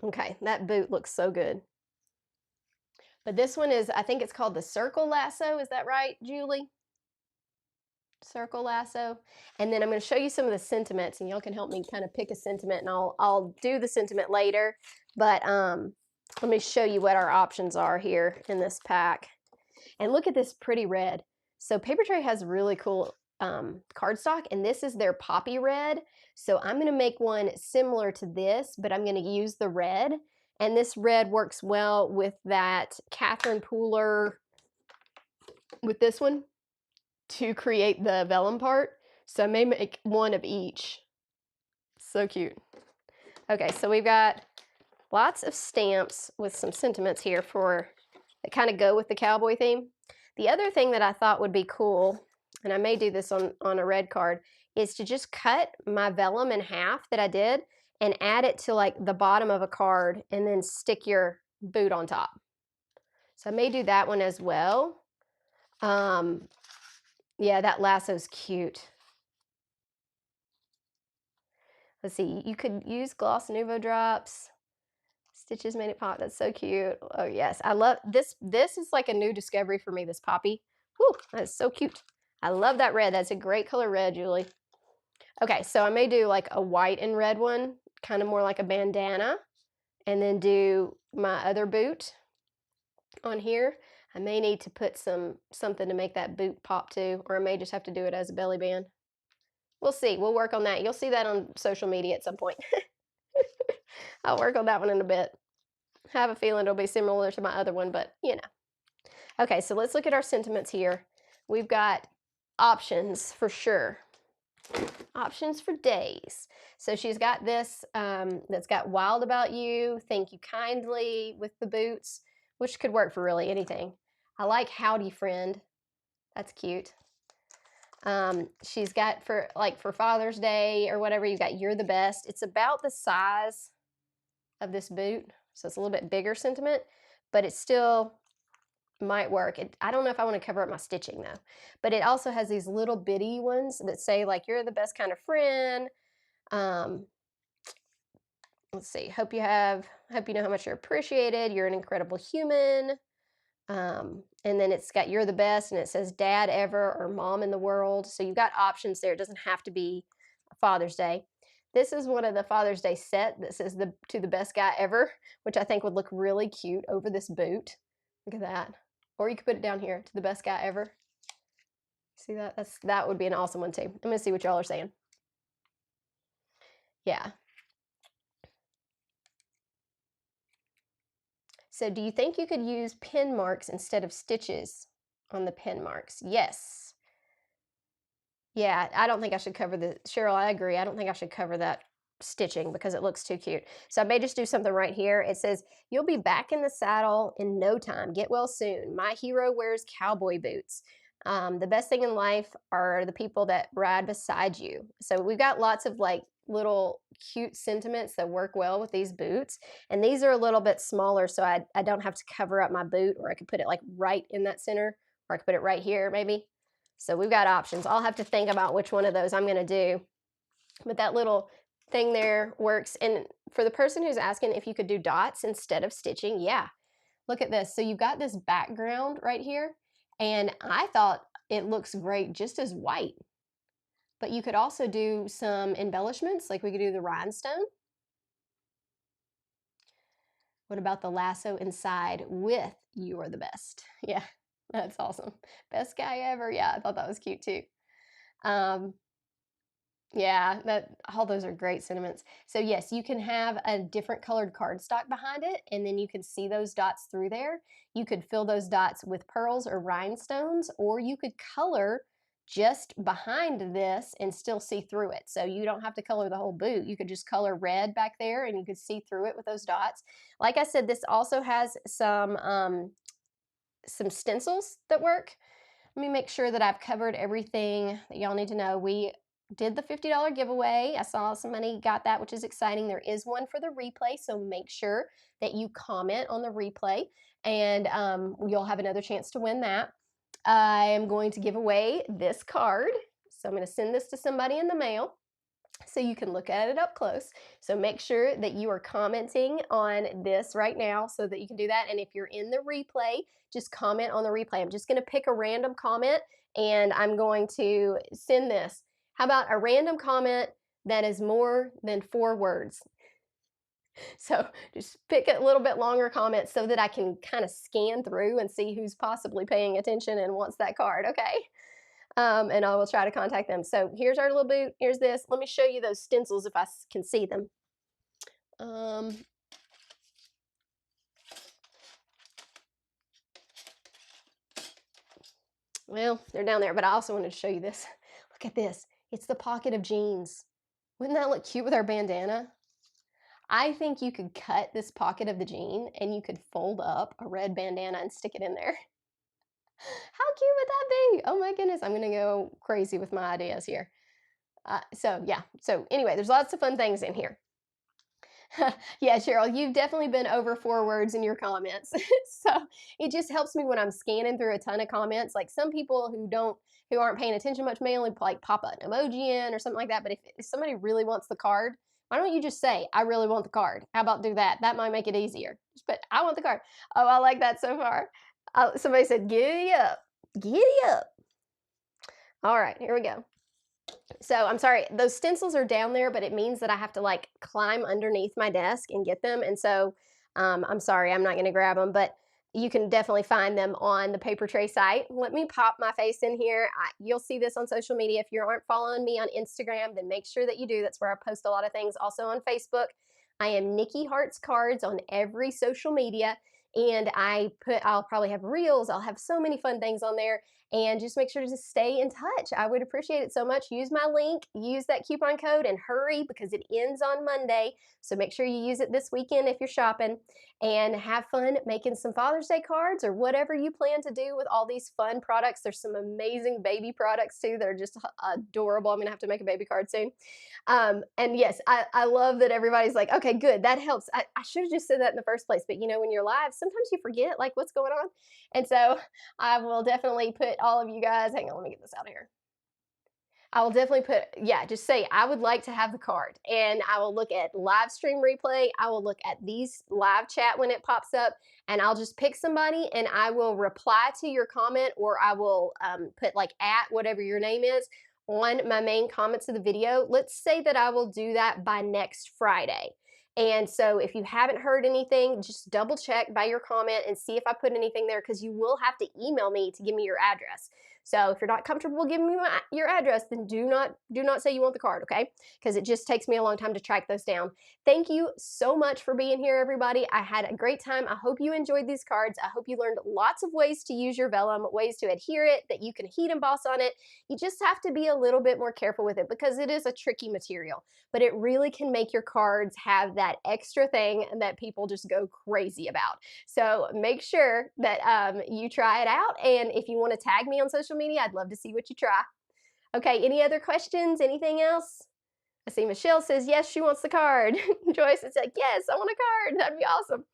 Okay, that boot looks so good. But this one is, I think it's called the circle lasso. Is that right, Julie? circle lasso. And then I'm going to show you some of the sentiments, and y'all can help me kind of pick a sentiment, and I'll do the sentiment later. But let me show you what our options are here in this pack. And look at this pretty red. So Paper Tray has really cool cardstock, and this is their poppy red. So I'm going to make one similar to this, but I'm going to use the red. And this red works well with that Catherine Pooler, with this one, to create the vellum part. So I may make one of each. So cute. Okay, so we've got lots of stamps with some sentiments here that kind of go with the cowboy theme. The other thing that I thought would be cool, and I may do this on a red card, is to just cut my vellum in half that I did and add it to like the bottom of a card and then stick your boot on top. So I may do that one as well. Yeah, that lasso's cute. Let's see, you could use Gloss Nouveau drops. Stitches made it pop. That's so cute. Oh yes, I love this. This is like a new discovery for me, this poppy. Whew, that's so cute. I love that red. That's a great color red, Julie. Okay, so I may do like a white and red one, kind of more like a bandana, and then do my other boot on here. I may need to put something to make that boot pop too, or I may just have to do it as a belly band. We'll see. We'll work on that. You'll see that on social media at some point. I'll work on that one in a bit. I have a feeling it'll be similar to my other one, but you know. Okay, so let's look at our sentiments here. We've got options for sure. Options for days. So she's got this that's got wild about you, thank you kindly with the boots, which could work for really anything. I like howdy friend. That's cute. She's got for Father's Day or whatever, you've got you're the best. It's about the size of this boot, so it's a little bit bigger sentiment, but it still might work. I don't know if I want to cover up my stitching though, but it also has these little bitty ones that say like you're the best kind of friend. Let's see, hope you know how much you're appreciated, you're an incredible human. And then it's got you're the best, and it says dad ever or mom in the world. So you've got options there. It doesn't have to be Father's Day. This is one of the Father's Day set that says to the best guy ever, which I think would look really cute over this boot. Look at that. Or you could put it down here, to the best guy ever. See that? That would be an awesome one too. I'm gonna see what y'all are saying. Yeah. So do you think you could use pin marks instead of stitches on the pin marks? Yes. Yeah, I don't think I should cover Cheryl, I agree. I don't think I should cover that stitching because it looks too cute. So I may just do something right here. It says, you'll be back in the saddle in no time. Get well soon. My hero wears cowboy boots. The best thing in life are the people that ride beside you. So we've got lots of like little cute sentiments that work well with these boots. And these are a little bit smaller, so I don't have to cover up my boot, or I could put it like right in that center, or I could put it right here maybe. So we've got options. I'll have to think about which one of those I'm going to do. But that little thing there works. And for the person who's asking if you could do dots instead of stitching, yeah. Look at this. So you've got this background right here, and I thought it looks great just as white. But you could also do some embellishments, like we could do the rhinestone. What about the lasso inside with you are the best? Yeah, that's awesome. Best guy ever. Yeah, I thought that was cute too. Yeah, all those are great sentiments. So yes, you can have a different colored cardstock behind it, and then you can see those dots through there. You could fill those dots with pearls or rhinestones, or you could color just behind this and still see through it. So you don't have to color the whole boot. You could just color red back there and you could see through it with those dots. Like I said, this also has some stencils that work. Let me make sure that I've covered everything that y'all need to know. We did the $50 giveaway. I saw somebody got that, which is exciting. There is one for the replay, so make sure that you comment on the replay, and you'll have another chance to win that. I am going to give away this card, so I'm going to send this to somebody in the mail. so you can look at it up close. So make sure that you are commenting on this right now so that you can do that. And if you're in the replay, just comment on the replay. I'm just going to pick a random comment and I'm going to send this. How about a random comment that is more than 4 words? So just pick a little bit longer comment so that I can kind of scan through and see who's possibly paying attention and wants that card. Okay. And I will try to contact them. So here's our little boot. Here's this. Let me show you those stencils if I can see them. Um, well, they're down there, but I also wanted to show you this. Look at this. It's the pocket of jeans. Wouldn't that look cute with our bandana? I think you could cut this pocket of the jean and you could fold up a red bandana and stick it in there. How cute would that be? Oh my goodness, I'm gonna go crazy with my ideas here. So yeah, so anyway, there's lots of fun things in here. Yeah, Cheryl, you've definitely been over 4 words in your comments. So it just helps me when I'm scanning through a ton of comments. Like some people who aren't paying attention much may only like pop an emoji in or something like that. But if somebody really wants the card, why don't you just say, I really want the card? How about do that? That might make it easier. Just put, I want the card. Oh, I like that so far. Somebody said, giddy up. Giddy up. All right, here we go. So I'm sorry, those stencils are down there, but it means that I have to like climb underneath my desk and get them. And so I'm sorry, I'm not going to grab them, but you can definitely find them on the Paper Tray site. Let me pop my face in here. You'll see this on social media. If you aren't following me on Instagram, then make sure that you do. That's where I post a lot of things. Also on Facebook, I am Nicki Hearts Cards on every social media. And I'll probably have reels. I'll have so many fun things on there, and just make sure to just stay in touch. I would appreciate it so much. Use my link, use that coupon code, and hurry because it ends on Monday. So make sure you use it this weekend if you're shopping, and have fun making some Father's Day cards or whatever you plan to do with all these fun products. There's some amazing baby products too that are just adorable. I'm gonna have to make a baby card soon. And yes, I love that everybody's like, okay, good, that helps. I should have just said that in the first place, but you know, when you're live, sometimes you forget like what's going on. And so I will definitely put all of you guys, hang on, let me get this out of here. I will definitely put, yeah, just say, I would like to have the card. And I will look at live stream replay. I will look at these live chat when it pops up. And I'll just pick somebody and I will reply to your comment, or I will put like at whatever your name is on my main comments of the video. Let's say that I will do that by next Friday. And so if you haven't heard anything, just double check by your comment and see if I put anything there, because you will have to email me to give me your address. So if you're not comfortable giving me your address, then do not say you want the card, okay? Because it just takes me a long time to track those down. Thank you so much for being here, everybody. I had a great time. I hope you enjoyed these cards. I hope you learned lots of ways to use your vellum, ways to adhere it, that you can heat emboss on it. You just have to be a little bit more careful with it because it is a tricky material, but it really can make your cards have that extra thing that people just go crazy about. So make sure that you try it out. And if you want to tag me on social media, I'd love to see what you try. Okay, any other questions? Anything else? I see Michelle says, yes, she wants the card. Joyce is like, yes, I want a card. That'd be awesome.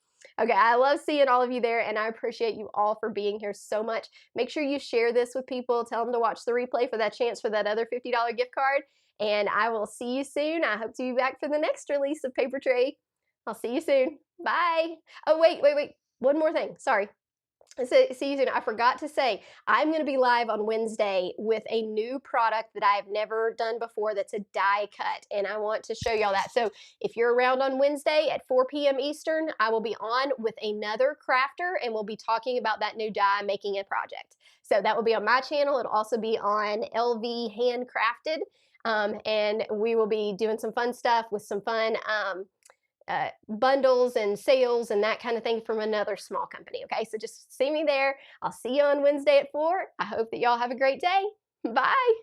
Okay, I love seeing all of you there, and I appreciate you all for being here so much. Make sure you share this with people. Tell them to watch the replay for that chance for that other $50 gift card. And I will see you soon. I hope to be back for the next release of Paper Tray. I'll see you soon. Bye. Oh, wait. One more thing. Sorry. See you soon. I forgot to say, I'm going to be live on Wednesday with a new product that I've never done before that's a die cut, and I want to show y'all that. So if you're around on Wednesday at 4 p.m. Eastern, I will be on with another crafter, and we'll be talking about that new die making a project. So that will be on my channel. It'll also be on LV Handcrafted, and we will be doing some fun stuff with some fun bundles and sales and that kind of thing from another small company. Okay, so just see me there. I'll see you on Wednesday at 4. I hope that y'all have a great day. Bye.